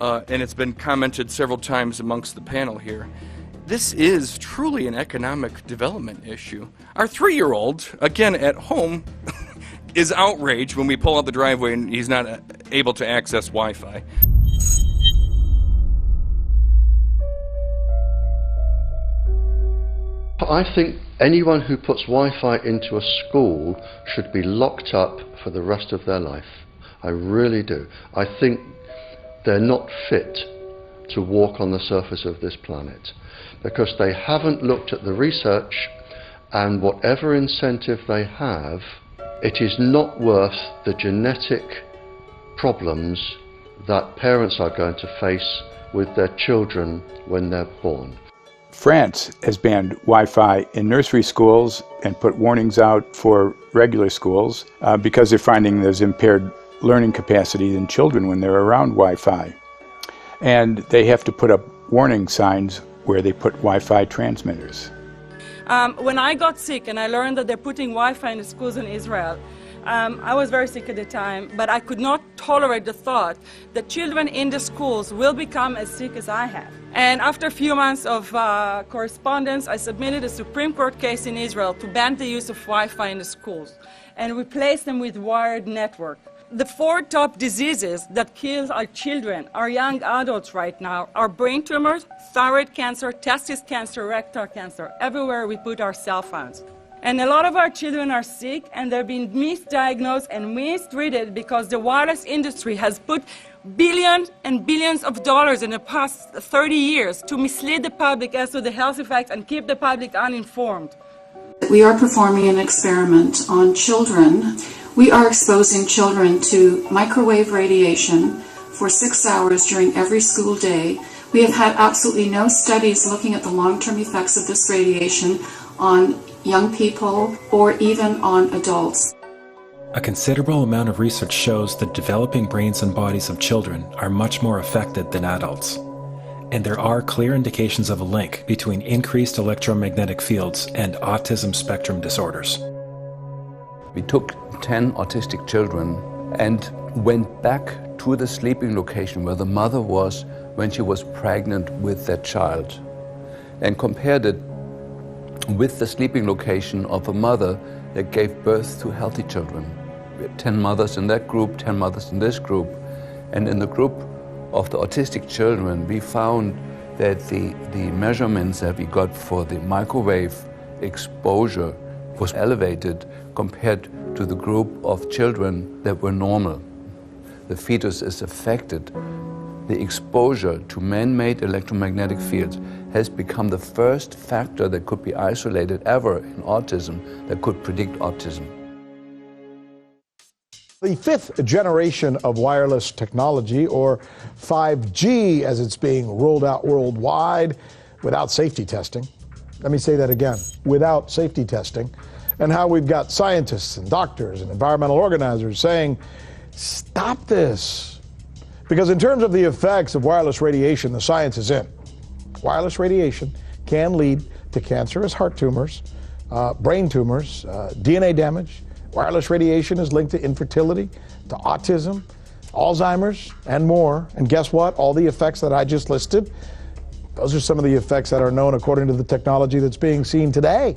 and it's been commented several times amongst the panel here, this is truly an economic development issue. Our 3-year-old, again at home, is outraged when we pull out the driveway and he's not able to access Wi-Fi. I think anyone who puts Wi-Fi into a school should be locked up for the rest of their life. I really do. I think they're not fit to walk on the surface of this planet because they haven't looked at the research, and whatever incentive they have, it is not worth the genetic problems that parents are going to face with their children when they're born. France has banned Wi-Fi in nursery schools and put warnings out for regular schools because they're finding there's impaired learning capacity in children when they're around Wi-Fi. And they have to put up warning signs where they put Wi-Fi transmitters. When I got sick and I learned that they're putting Wi-Fi in the schools in Israel, I was very sick at the time, but I could not tolerate the thought that children in the schools will become as sick as I have. And after a few months of correspondence, I submitted a Supreme Court case in Israel to ban the use of Wi-Fi in the schools and replace them with wired network. The 4 top diseases that kill our children, our young adults right now, are brain tumors, thyroid cancer, testis cancer, rectal cancer, everywhere we put our cell phones. And a lot of our children are sick and they're being misdiagnosed and mistreated because the wireless industry has put billions and billions of dollars in the past 30 years to mislead the public as to the health effects and keep the public uninformed. We are performing an experiment on children. We are exposing children to microwave radiation for 6 hours during every school day. We have had absolutely no studies looking at the long-term effects of this radiation on young people or even on adults. A considerable amount of research shows that developing brains and bodies of children are much more affected than adults. And there are clear indications of a link between increased electromagnetic fields and autism spectrum disorders. We took 10 autistic children and went back to the sleeping location where the mother was when she was pregnant with that child and compared it with the sleeping location of a mother that gave birth to healthy children. We had 10 mothers in that group, 10 mothers in this group, and in the group of the autistic children we found that the measurements that we got for the microwave exposure was elevated compared to the group of children that were normal. The fetus is affected. The exposure to man-made electromagnetic fields has become the first factor that could be isolated ever in autism that could predict autism. The fifth generation of wireless technology, or 5G as it's being rolled out worldwide without safety testing. Let me say that again, without safety testing. And how we've got scientists and doctors and environmental organizers saying, stop this. Because in terms of the effects of wireless radiation, the science is in. Wireless radiation can lead to cancerous heart tumors, brain tumors, DNA damage. Wireless radiation is linked to infertility, to autism, Alzheimer's, and more. And guess what? All the effects that I just listed, those are some of the effects that are known according to the technology that's being seen today.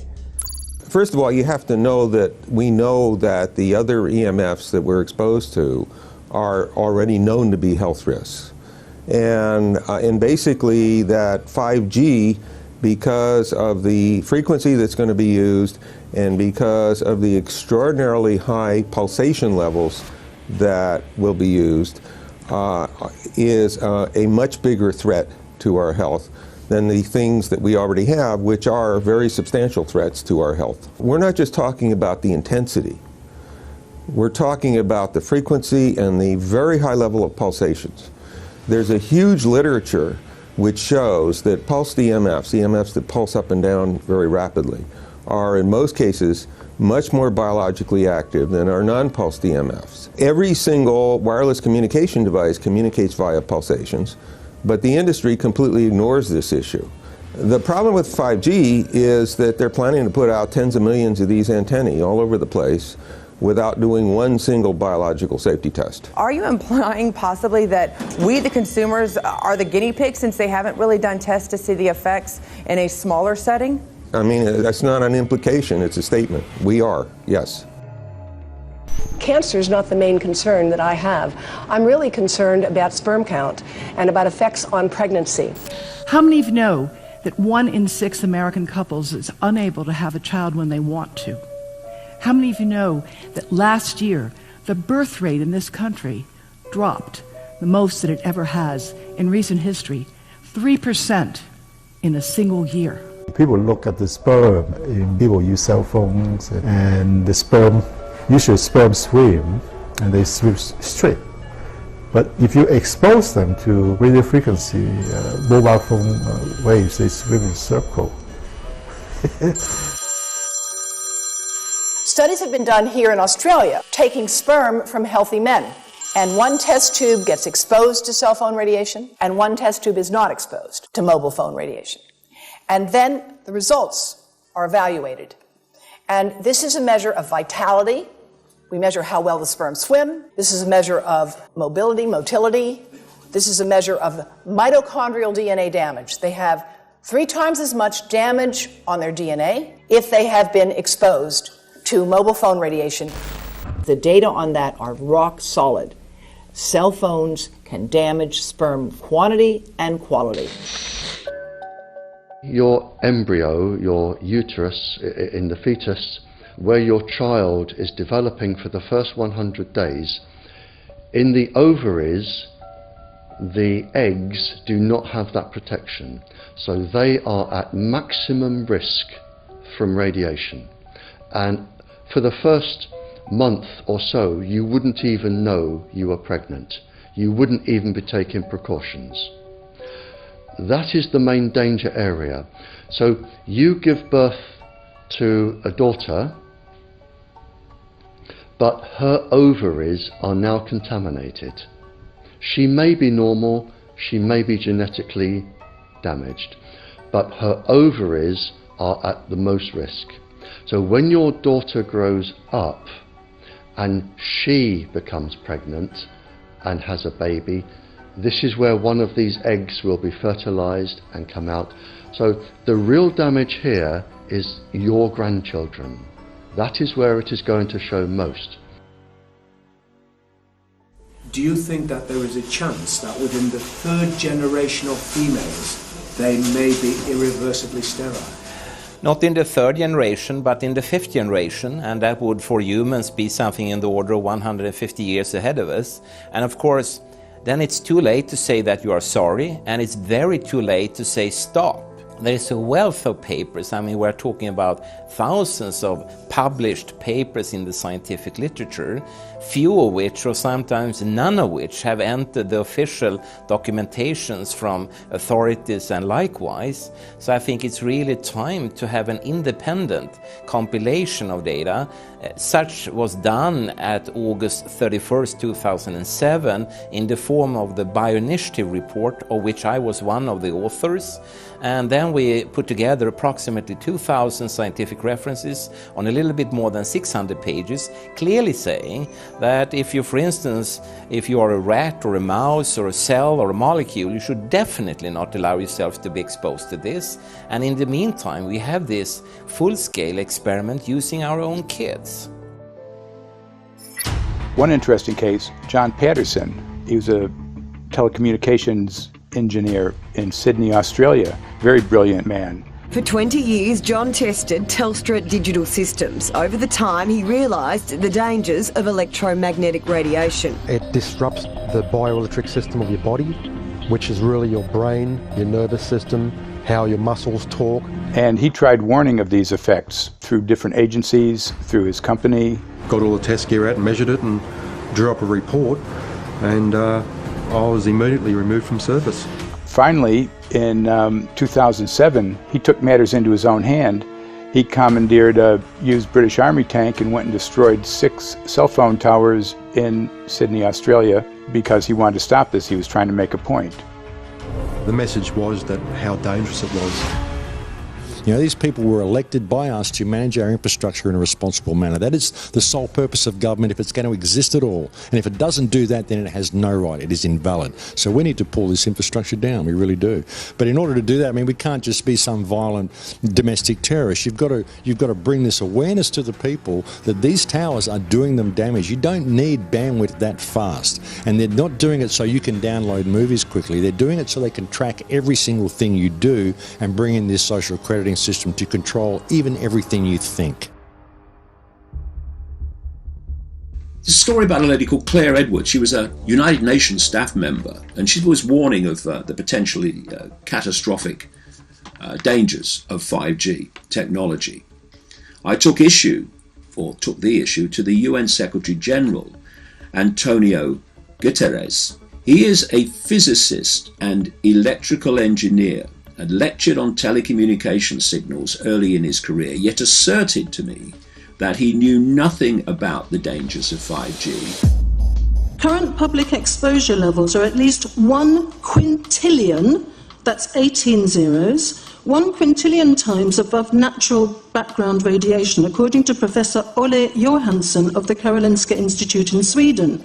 First of all, you have to know that we know that the other EMFs that we're exposed to are already known to be health risks. And basically that 5G, because of the frequency that's going to be used and because of the extraordinarily high pulsation levels that will be used, is a much bigger threat to our health than the things that we already have, which are very substantial threats to our health. We're not just talking about the intensity. We're talking about the frequency and the very high level of pulsations. There's a huge literature which shows that pulsed EMFs that pulse up and down very rapidly, are in most cases much more biologically active than our non-pulsed EMFs. Every single wireless communication device communicates via pulsations, but the industry completely ignores this issue. The problem with 5G is that they're planning to put out tens of millions of these antennae all over the place without doing one single biological safety test. Are you implying possibly that we, the consumers, are the guinea pigs since they haven't really done tests to see the effects in a smaller setting? I mean, that's not an implication, it's a statement. We are, yes. Cancer is not the main concern that I have. I'm really concerned about sperm count and about effects on pregnancy. How many of you know that 1 in 6 American couples is unable to have a child when they want to? How many of you know that last year the birth rate in this country dropped the most that it ever has in recent history, 3% in a single year? People look at the sperm, and people use cell phones, and the sperm, usually sperm swim, and they swim straight. But if you expose them to radio frequency, mobile phone waves, they swim in a circle. Studies have been done here in Australia, taking sperm from healthy men. And one test tube gets exposed to cell phone radiation, and one test tube is not exposed to mobile phone radiation. And then the results are evaluated. And this is a measure of vitality. We measure how well the sperm swim. This is a measure of motility. This is a measure of mitochondrial DNA damage. They have 3 times as much damage on their DNA if they have been exposed to mobile phone radiation. The data on that are rock solid. Cell phones can damage sperm quantity and quality. Your embryo, your uterus in the fetus, where your child is developing for the first 100 days, in the ovaries, the eggs do not have that protection. So they are at maximum risk from radiation. And for the first month or so, you wouldn't even know you were pregnant. You wouldn't even be taking precautions. That is the main danger area. So you give birth to a daughter, but her ovaries are now contaminated. She may be normal, she may be genetically damaged, but her ovaries are at the most risk. So when your daughter grows up and she becomes pregnant and has a baby, this is where one of these eggs will be fertilized and come out. So the real damage here is your grandchildren. That is where it is going to show most. Do you think that there is a chance that within the third generation of females, they may be irreversibly sterile? Not in the third generation, but in the fifth generation, and that would for humans be something in the order of 150 years ahead of us. And of course, then it's too late to say that you are sorry, and it's very too late to say stop. There is a wealth of papers. I mean, we're talking about thousands of published papers in the scientific literature, few of which, or sometimes none of which, have entered the official documentations from authorities and likewise. So I think it's really time to have an independent compilation of data. Such was done at August 31st, 2007 in the form of the Bioinitiative report, of which I was one of the authors. And then we put together approximately 2,000 scientific references on a little bit more than 600 pages, clearly saying that if you, for instance, if you are a rat or a mouse or a cell or a molecule, you should definitely not allow yourself to be exposed to this. And in the meantime, we have this full-scale experiment using our own kids. One interesting case, John Patterson, he was a telecommunications engineer in Sydney, Australia. Very brilliant man. For 20 years, John tested Telstra digital systems. Over the time, he realised the dangers of electromagnetic radiation. It disrupts the bioelectric system of your body, which is really your brain, your nervous system, how your muscles talk. And he tried warning of these effects through different agencies, through his company. Got all the test gear out and measured it and drew up a report, and I was immediately removed from service. Finally, in 2007, he took matters into his own hand. He commandeered a used British Army tank and went and destroyed 6 cell phone towers in Sydney, Australia, because he wanted to stop this. He was trying to make a point. The message was that how dangerous it was. You know, these people were elected by us to manage our infrastructure in a responsible manner. That is the sole purpose of government if it's going to exist at all. And if it doesn't do that, then it has no right. It is invalid. So we need to pull this infrastructure down. We really do. But in order to do that, I mean, we can't just be some violent domestic terrorist. You've got to bring this awareness to the people that these towers are doing them damage. You don't need bandwidth that fast. And they're not doing it so you can download movies quickly. They're doing it so they can track every single thing you do and bring in this social crediting system to control even everything you think. There's a story about a lady called Claire Edwards. She was a United Nations staff member, and she was warning of the potentially catastrophic dangers of 5G technology. I took the issue to the UN Secretary General, Antonio Guterres. He is a physicist and electrical engineer, and lectured on telecommunication signals early in his career, yet asserted to me that he knew nothing about the dangers of 5G. Current public exposure levels are at least 1 quintillion, that's 18 zeros, 1 quintillion times above natural background radiation, according to Professor Olle Johansson of the Karolinska Institute in Sweden.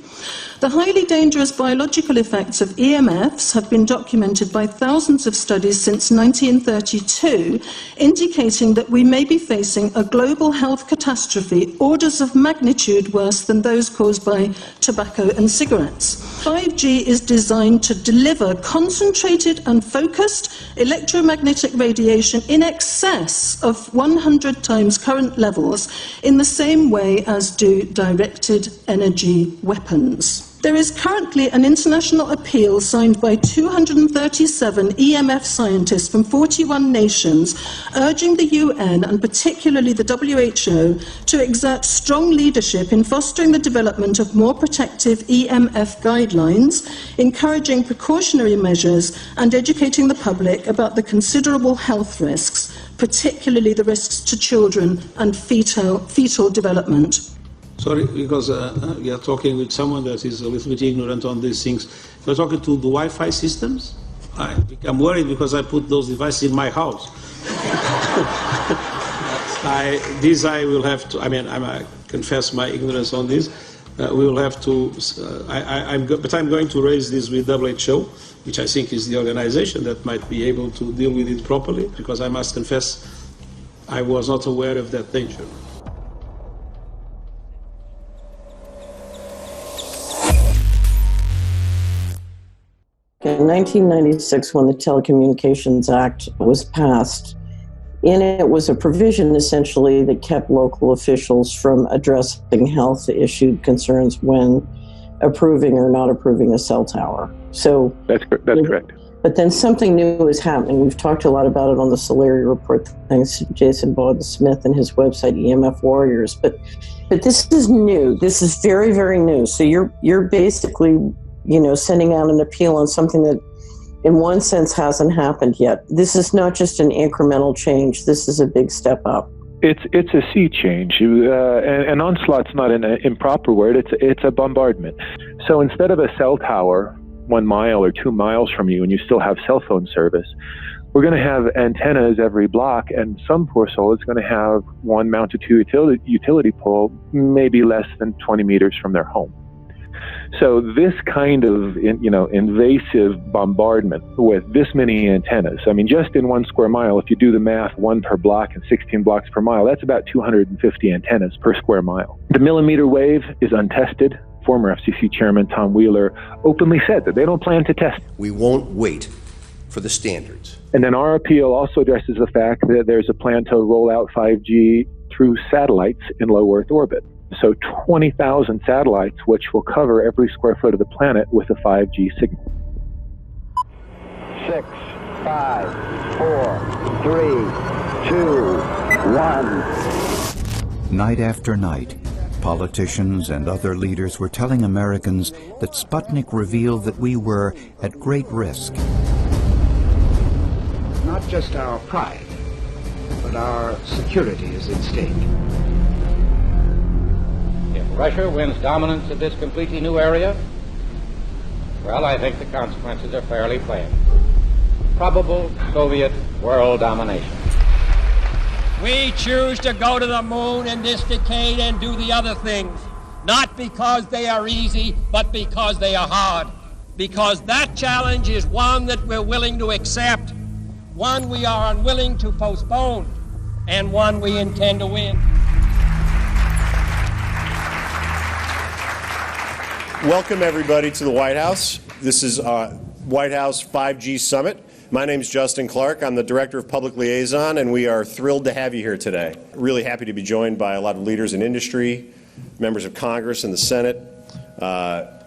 The highly dangerous biological effects of EMFs have been documented by thousands of studies since 1932, indicating that we may be facing a global health catastrophe orders of magnitude worse than those caused by tobacco and cigarettes. 5G is designed to deliver concentrated and focused electromagnetic radiation in excess of 100 times current levels, in the same way as do directed energy weapons. There is currently an international appeal signed by 237 EMF scientists from 41 nations, urging the UN and particularly the WHO to exert strong leadership in fostering the development of more protective EMF guidelines, encouraging precautionary measures and educating the public about the considerable health risks, particularly the risks to children and fetal development. Sorry, because we are talking with someone that is a little bit ignorant on these things. You're talking to the Wi-Fi systems? I become worried because I put those devices in my house. I will have to, I confess my ignorance on this. We will have to, but I'm going to raise this with WHO, which I think is the organization that might be able to deal with it properly, because I must confess I was not aware of that danger. In 1996, when the Telecommunications Act was passed, in it was a provision essentially that kept local officials from addressing health issue concerns when approving or not approving a cell tower. So that's correct. But then something new is happening. We've talked a lot about it on the Solari report, thanks to Jason Bowden-Smith and his website EMF Warriors. But this is new. This is very, very new. So you're basically, sending out an appeal on something that in one sense hasn't happened yet. This is not just an incremental change. This is a big step up. It's a sea change. An onslaught's not an improper word. It's a bombardment. So instead of a cell tower 1 mile or 2 miles from you and you still have cell phone service, we're going to have antennas every block, and some poor soul is going to have one mounted to a utility pole maybe less than 20 meters from their home. So this kind of, invasive bombardment with this many antennas, just in 1 square mile, if you do the math, 1 per block and 16 blocks per mile, that's about 250 antennas per square mile. The millimeter wave is untested. Former FCC Chairman Tom Wheeler openly said that they don't plan to test. We won't wait for the standards. And then our appeal also addresses the fact that there's a plan to roll out 5G through satellites in low Earth orbit. So 20,000 satellites, which will cover every square foot of the planet with a 5G signal. 6, 5, 4, 3, 2, 1. Night after night, politicians and other leaders were telling Americans that Sputnik revealed that we were at great risk. Not just our pride, but our security is at stake. Russia wins dominance of this completely new area? Well, I think the consequences are fairly plain. Probable Soviet world domination. We choose to go to the moon in this decade and do the other things, not because they are easy, but because they are hard. Because that challenge is one that we're willing to accept, one we are unwilling to postpone, and one we intend to win. Welcome, everybody, to the White House. This is White House 5G Summit. My name is Justin Clark. I'm the Director of Public Liaison, and we are thrilled to have you here today. Really happy to be joined by a lot of leaders in industry, members of Congress and the Senate,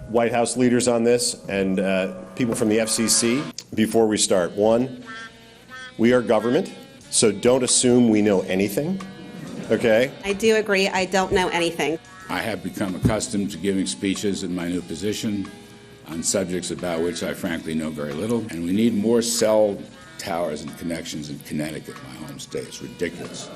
White House leaders on this, and people from the FCC. Before we start, one, we are government, so don't assume we know anything, okay? I do agree, I don't know anything. I have become accustomed to giving speeches in my new position on subjects about which I frankly know very little, and we need more cell towers and connections in Connecticut, my home state. It's ridiculous.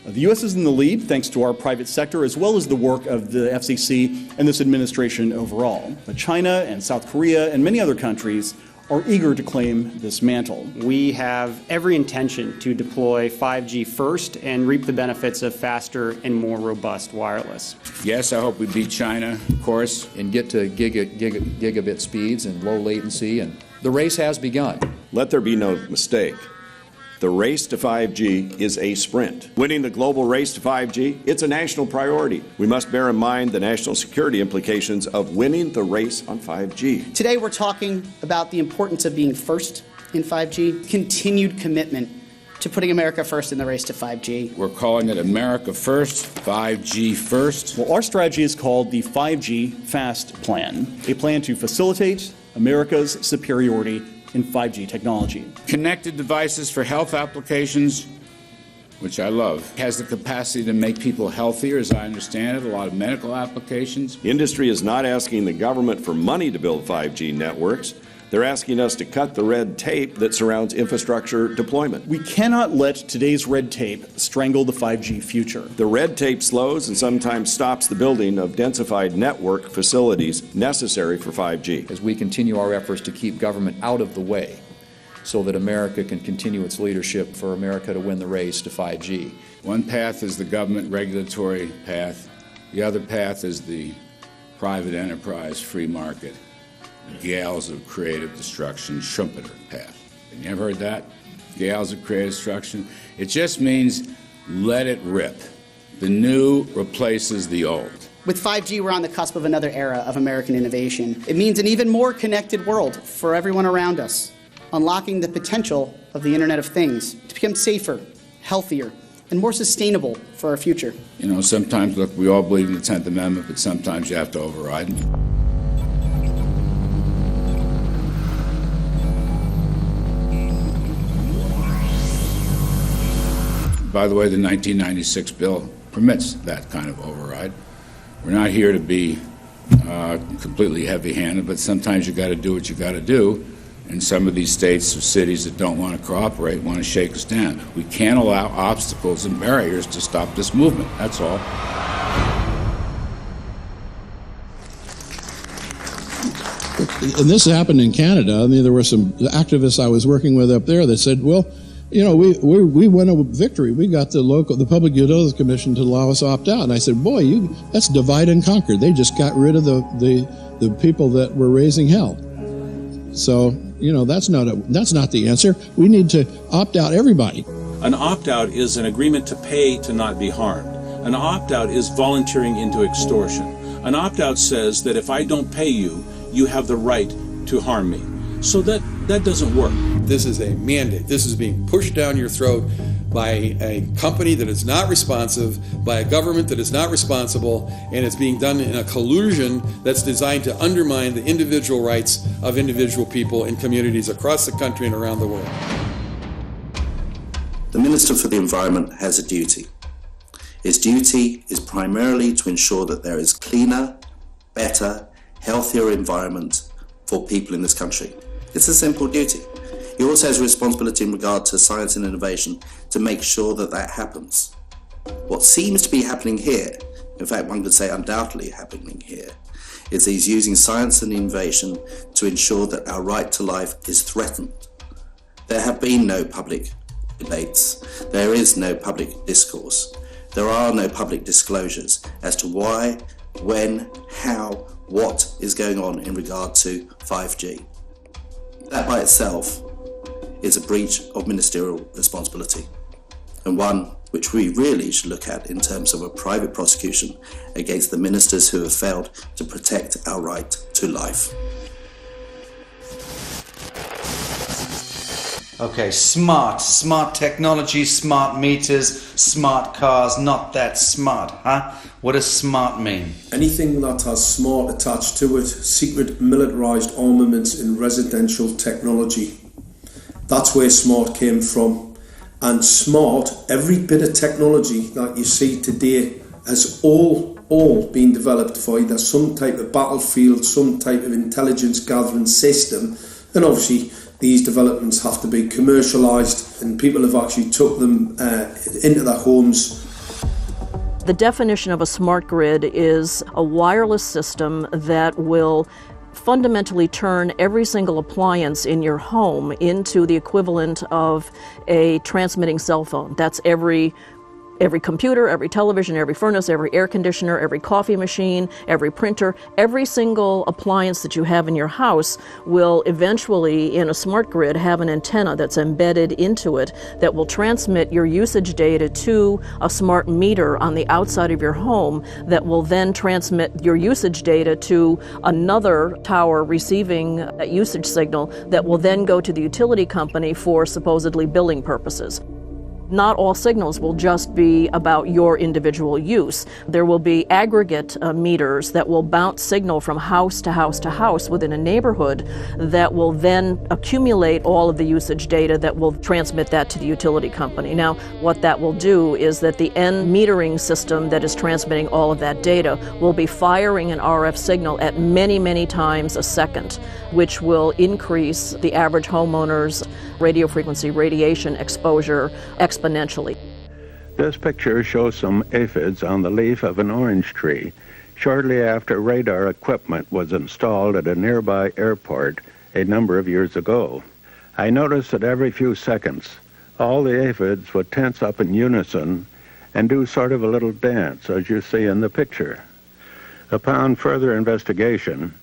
The U.S. is in the lead thanks to our private sector as well as the work of the FCC and this administration overall. But China and South Korea and many other countries are eager to claim this mantle. We have every intention to deploy 5G first and reap the benefits of faster and more robust wireless. Yes, I hope we beat China, of course. And get to gigabit speeds and low latency, and the race has begun. Let there be no mistake. The race to 5G is a sprint. Winning the global race to 5G, it's a national priority. We must bear in mind the national security implications of winning the race on 5G. Today we're talking about the importance of being first in 5G, continued commitment to putting America first in the race to 5G. We're calling it America First, 5G First. Well, our strategy is called the 5G Fast Plan, a plan to facilitate America's superiority in 5G technology. Connected devices for health applications, which I love, has the capacity to make people healthier, as I understand it, a lot of medical applications. Industry is not asking the government for money to build 5G networks. They're asking us to cut the red tape that surrounds infrastructure deployment. We cannot let today's red tape strangle the 5G future. The red tape slows and sometimes stops the building of densified network facilities necessary for 5G. As we continue our efforts to keep government out of the way, so that America can continue its leadership for America to win the race to 5G. One path is the government regulatory path. The other path is the private enterprise free market, the gales of creative destruction Schumpeter path. Have you ever heard that? Gales of creative destruction? It just means let it rip. The new replaces the old. With 5G, we're on the cusp of another era of American innovation. It means an even more connected world for everyone around us, unlocking the potential of the Internet of Things to become safer, healthier, and more sustainable for our future. You know, sometimes, look, we all believe in the 10th Amendment, but sometimes you have to override it. By the way, the 1996 bill permits that kind of override. We're not here to be completely heavy-handed, but sometimes you got to do what you got to do. And some of these states or cities that don't want to cooperate want to shake us down. We can't allow obstacles and barriers to stop this movement. That's all. And this happened in Canada. I mean, there were some activists I was working with up there that said, well, you know, we won a victory. We got the Public Utilities Commission to allow us to opt out. And I said, boy, that's divide and conquer. They just got rid of the people that were raising hell. So, you know, that's not the answer. We need to opt out everybody. An opt-out is an agreement to pay to not be harmed. An opt-out is volunteering into extortion. An opt-out says that if I don't pay you, you have the right to harm me. So that doesn't work. This is a mandate. This is being pushed down your throat by a company that is not responsive, by a government that is not responsible, and it's being done in a collusion that's designed to undermine the individual rights of individual people in communities across the country and around the world. The Minister for the Environment has a duty. His duty is primarily to ensure that there is cleaner, better, healthier environment for people in this country. It's a simple duty. He also has a responsibility in regard to science and innovation to make sure that that happens. What seems to be happening here, in fact one could say undoubtedly happening here, is he's using science and innovation to ensure that our right to life is threatened. There have been no public debates. There is no public discourse. There are no public disclosures as to why, when, how, what is going on in regard to 5G. That by itself is a breach of ministerial responsibility, and one which we really should look at in terms of a private prosecution against the ministers who have failed to protect our right to life. Okay, smart technology, smart meters, smart cars, not that smart, huh? What does smart mean? Anything that has smart attached to it, secret militarised armaments in residential technology. That's where smart came from. And smart, every bit of technology that you see today has all been developed for either some type of battlefield, some type of intelligence gathering system, and obviously these developments have to be commercialised, and people have actually took them into their homes. The definition of a smart grid is a wireless system that will fundamentally turn every single appliance in your home into the equivalent of a transmitting cell phone. That's every computer, every television, every furnace, every air conditioner, every coffee machine, every printer, every single appliance that you have in your house will eventually, in a smart grid, have an antenna that's embedded into it that will transmit your usage data to a smart meter on the outside of your home that will then transmit your usage data to another tower receiving that usage signal that will then go to the utility company for supposedly billing purposes. Not all signals will just be about your individual use. There will be aggregate meters that will bounce signal from house to house to house within a neighborhood that will then accumulate all of the usage data that will transmit that to the utility company. Now, what that will do is that the end metering system that is transmitting all of that data will be firing an RF signal at many, many times a second, which will increase the average homeowner's radio frequency radiation exposure exponentially. This picture shows some aphids on the leaf of an orange tree. Shortly after radar equipment was installed at a nearby airport a number of years ago. I noticed that every few seconds, all the aphids would tense up in unison and do sort of a little dance, as you see in the picture. Upon further investigation,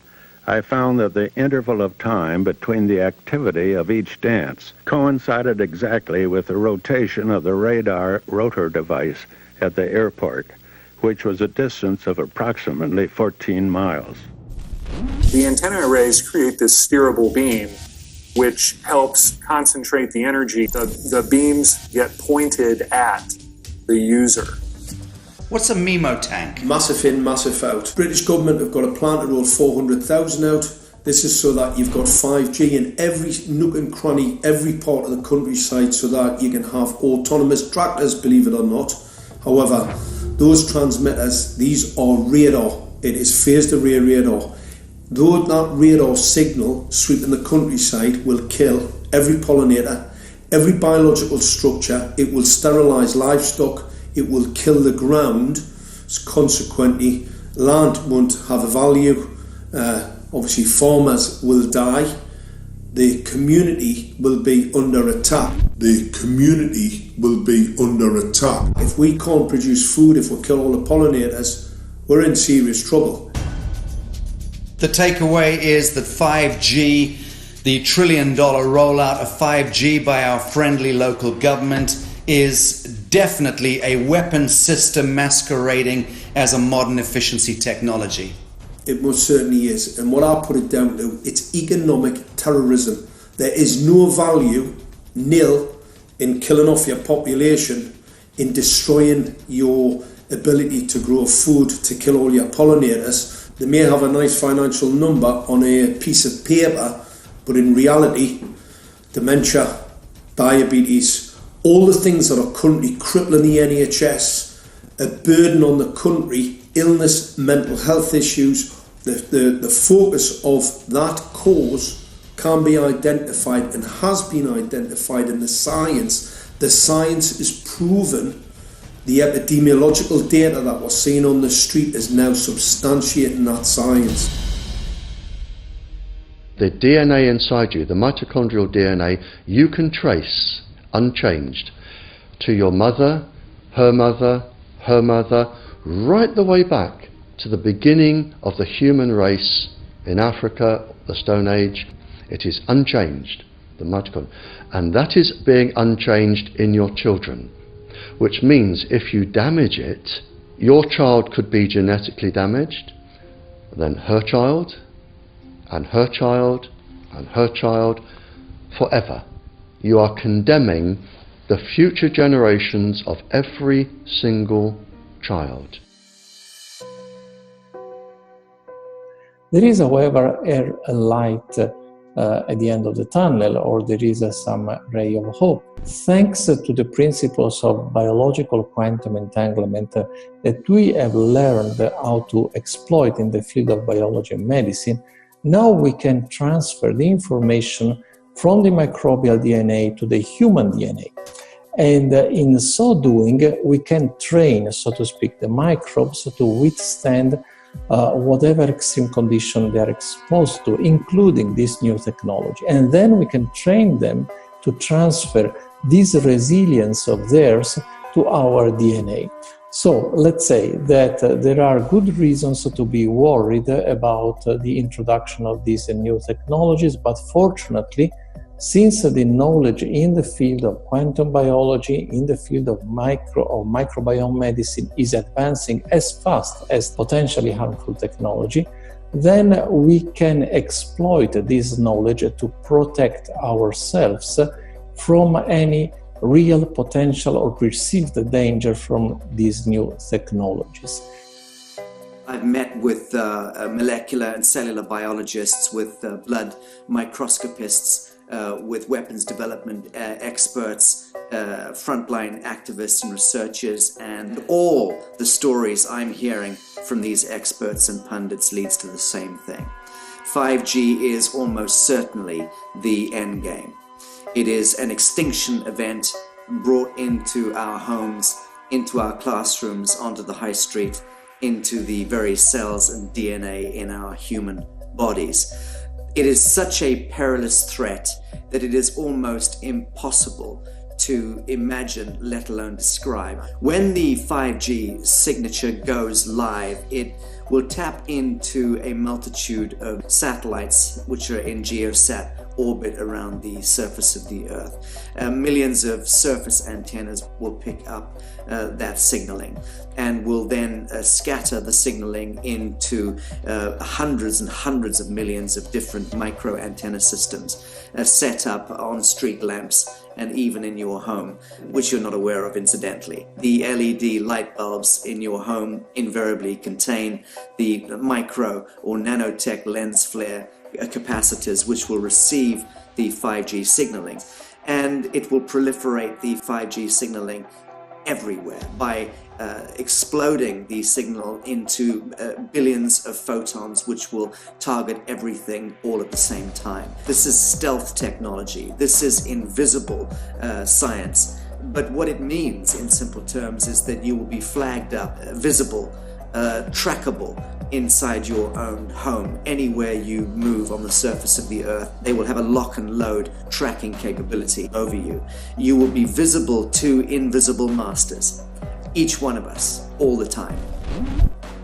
I found that the interval of time between the activity of each dance coincided exactly with the rotation of the radar rotor device at the airport, which was a distance of approximately 14 miles. The antenna arrays create this steerable beam, which helps concentrate the energy. The beams get pointed at the user. What's a MIMO tank? Massive in, massive out. British government have got a plan to roll 400,000 out. This is so that you've got 5G in every nook and cranny, every part of the countryside, so that you can have autonomous tractors, believe it or not. However, those transmitters, these are radar. It is phased array radar. Though that radar signal sweeping the countryside will kill every pollinator, every biological structure, it will sterilise livestock, it will kill the ground, so consequently land won't have a value, obviously farmers will die, the community will be under attack. The community will be under attack. If we can't produce food, if we kill all the pollinators, we're in serious trouble. The takeaway is that 5G, the $1 trillion rollout of 5G by our friendly local government, is definitely a weapon system masquerading as a modern efficiency technology. It most certainly is. And what I put it down to, it's economic terrorism. There is no value, nil, in killing off your population, in destroying your ability to grow food, to kill all your pollinators. They may have a nice financial number on a piece of paper, but in reality, dementia, diabetes, all the things that are currently crippling the NHS, a burden on the country, illness, mental health issues, the focus of that cause can be identified and has been identified in the science. The science is proven. The epidemiological data that we're seeing on the street is now substantiating that science. The DNA inside you, the mitochondrial DNA, you can trace unchanged to your mother, her mother, her mother, right the way back to the beginning of the human race in Africa, the Stone Age. It is unchanged, the mitochondria, and that is being unchanged in your children, which means if you damage it, your child could be genetically damaged, then her child, and her child, and her child, forever. You are condemning the future generations of every single child. There is, however, a light at the end of the tunnel, or there is some ray of hope. Thanks to the principles of biological quantum entanglement that we have learned how to exploit in the field of biology and medicine, now we can transfer the information from the microbial DNA to the human DNA. And in so doing, we can train, so to speak, the microbes to withstand whatever extreme condition they are exposed to, including this new technology. And then we can train them to transfer this resilience of theirs to our DNA. So let's say that there are good reasons to be worried about the introduction of these new technologies, but fortunately, since the knowledge in the field of quantum biology, in the field of microbiome medicine is advancing as fast as potentially harmful technology, then we can exploit this knowledge to protect ourselves from any real potential or perceived danger from these new technologies. I've met with molecular and cellular biologists, with blood microscopists, with weapons development experts, frontline activists and researchers, and all the stories I'm hearing from these experts and pundits leads to the same thing. 5G is almost certainly the end game. It is an extinction event brought into our homes, into our classrooms, onto the high street, into the very cells and DNA in our human bodies. It is such a perilous threat that it is almost impossible to imagine, let alone describe. When the 5G signature goes live, it will tap into a multitude of satellites which are in geosat orbit around the surface of the Earth. Millions of surface antennas will pick up that signaling and will then scatter the signaling into hundreds and hundreds of millions of different micro antenna systems set up on street lamps and even in your home, which you're not aware of incidentally. The LED light bulbs in your home invariably contain the micro or nanotech lens flare capacitors which will receive the 5G signaling, and it will proliferate the 5G signaling everywhere by exploding the signal into billions of photons which will target everything all at the same time. This is stealth technology. This is invisible science. But what it means in simple terms is that you will be flagged up, visible, trackable inside your own home. Anywhere you move on the surface of the Earth, they will have a lock and load tracking capability over you. You will be visible to invisible masters, each one of us, all the time.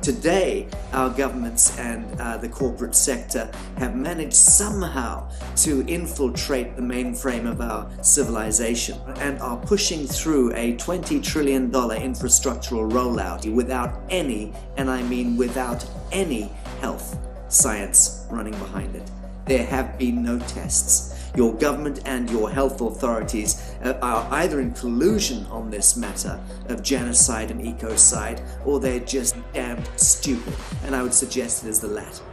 Today, our governments and the corporate sector have managed somehow to infiltrate the mainframe of our civilization and are pushing through a $20 trillion infrastructural rollout without any, and I mean without any, health science running behind it. There have been no tests. Your government and your health authorities are either in collusion on this matter of genocide and ecocide, or they're just damn stupid, and I would suggest it is the latter.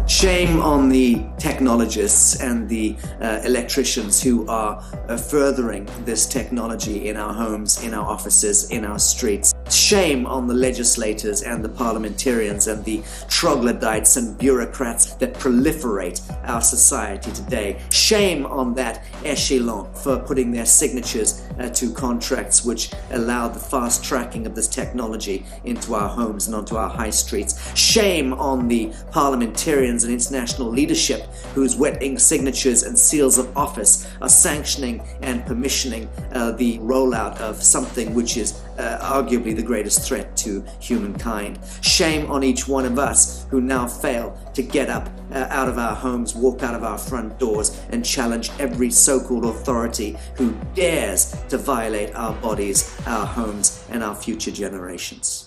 Shame on the technologists and the electricians who are furthering this technology in our homes, in our offices, in our streets. Shame on the legislators and the parliamentarians and the troglodytes and bureaucrats that proliferate our society today. Shame on that echelon for putting their signatures to contracts which allow the fast tracking of this technology into our homes and onto our high streets. Shame on the parliamentarians and international leadership whose wetting signatures and seals of office are sanctioning and permissioning the rollout of something which is arguably the greatest threat to humankind. Shame on each one of us who now fail to get up out of our homes, walk out of our front doors, and challenge every so-called authority who dares to violate our bodies, our homes, and our future generations.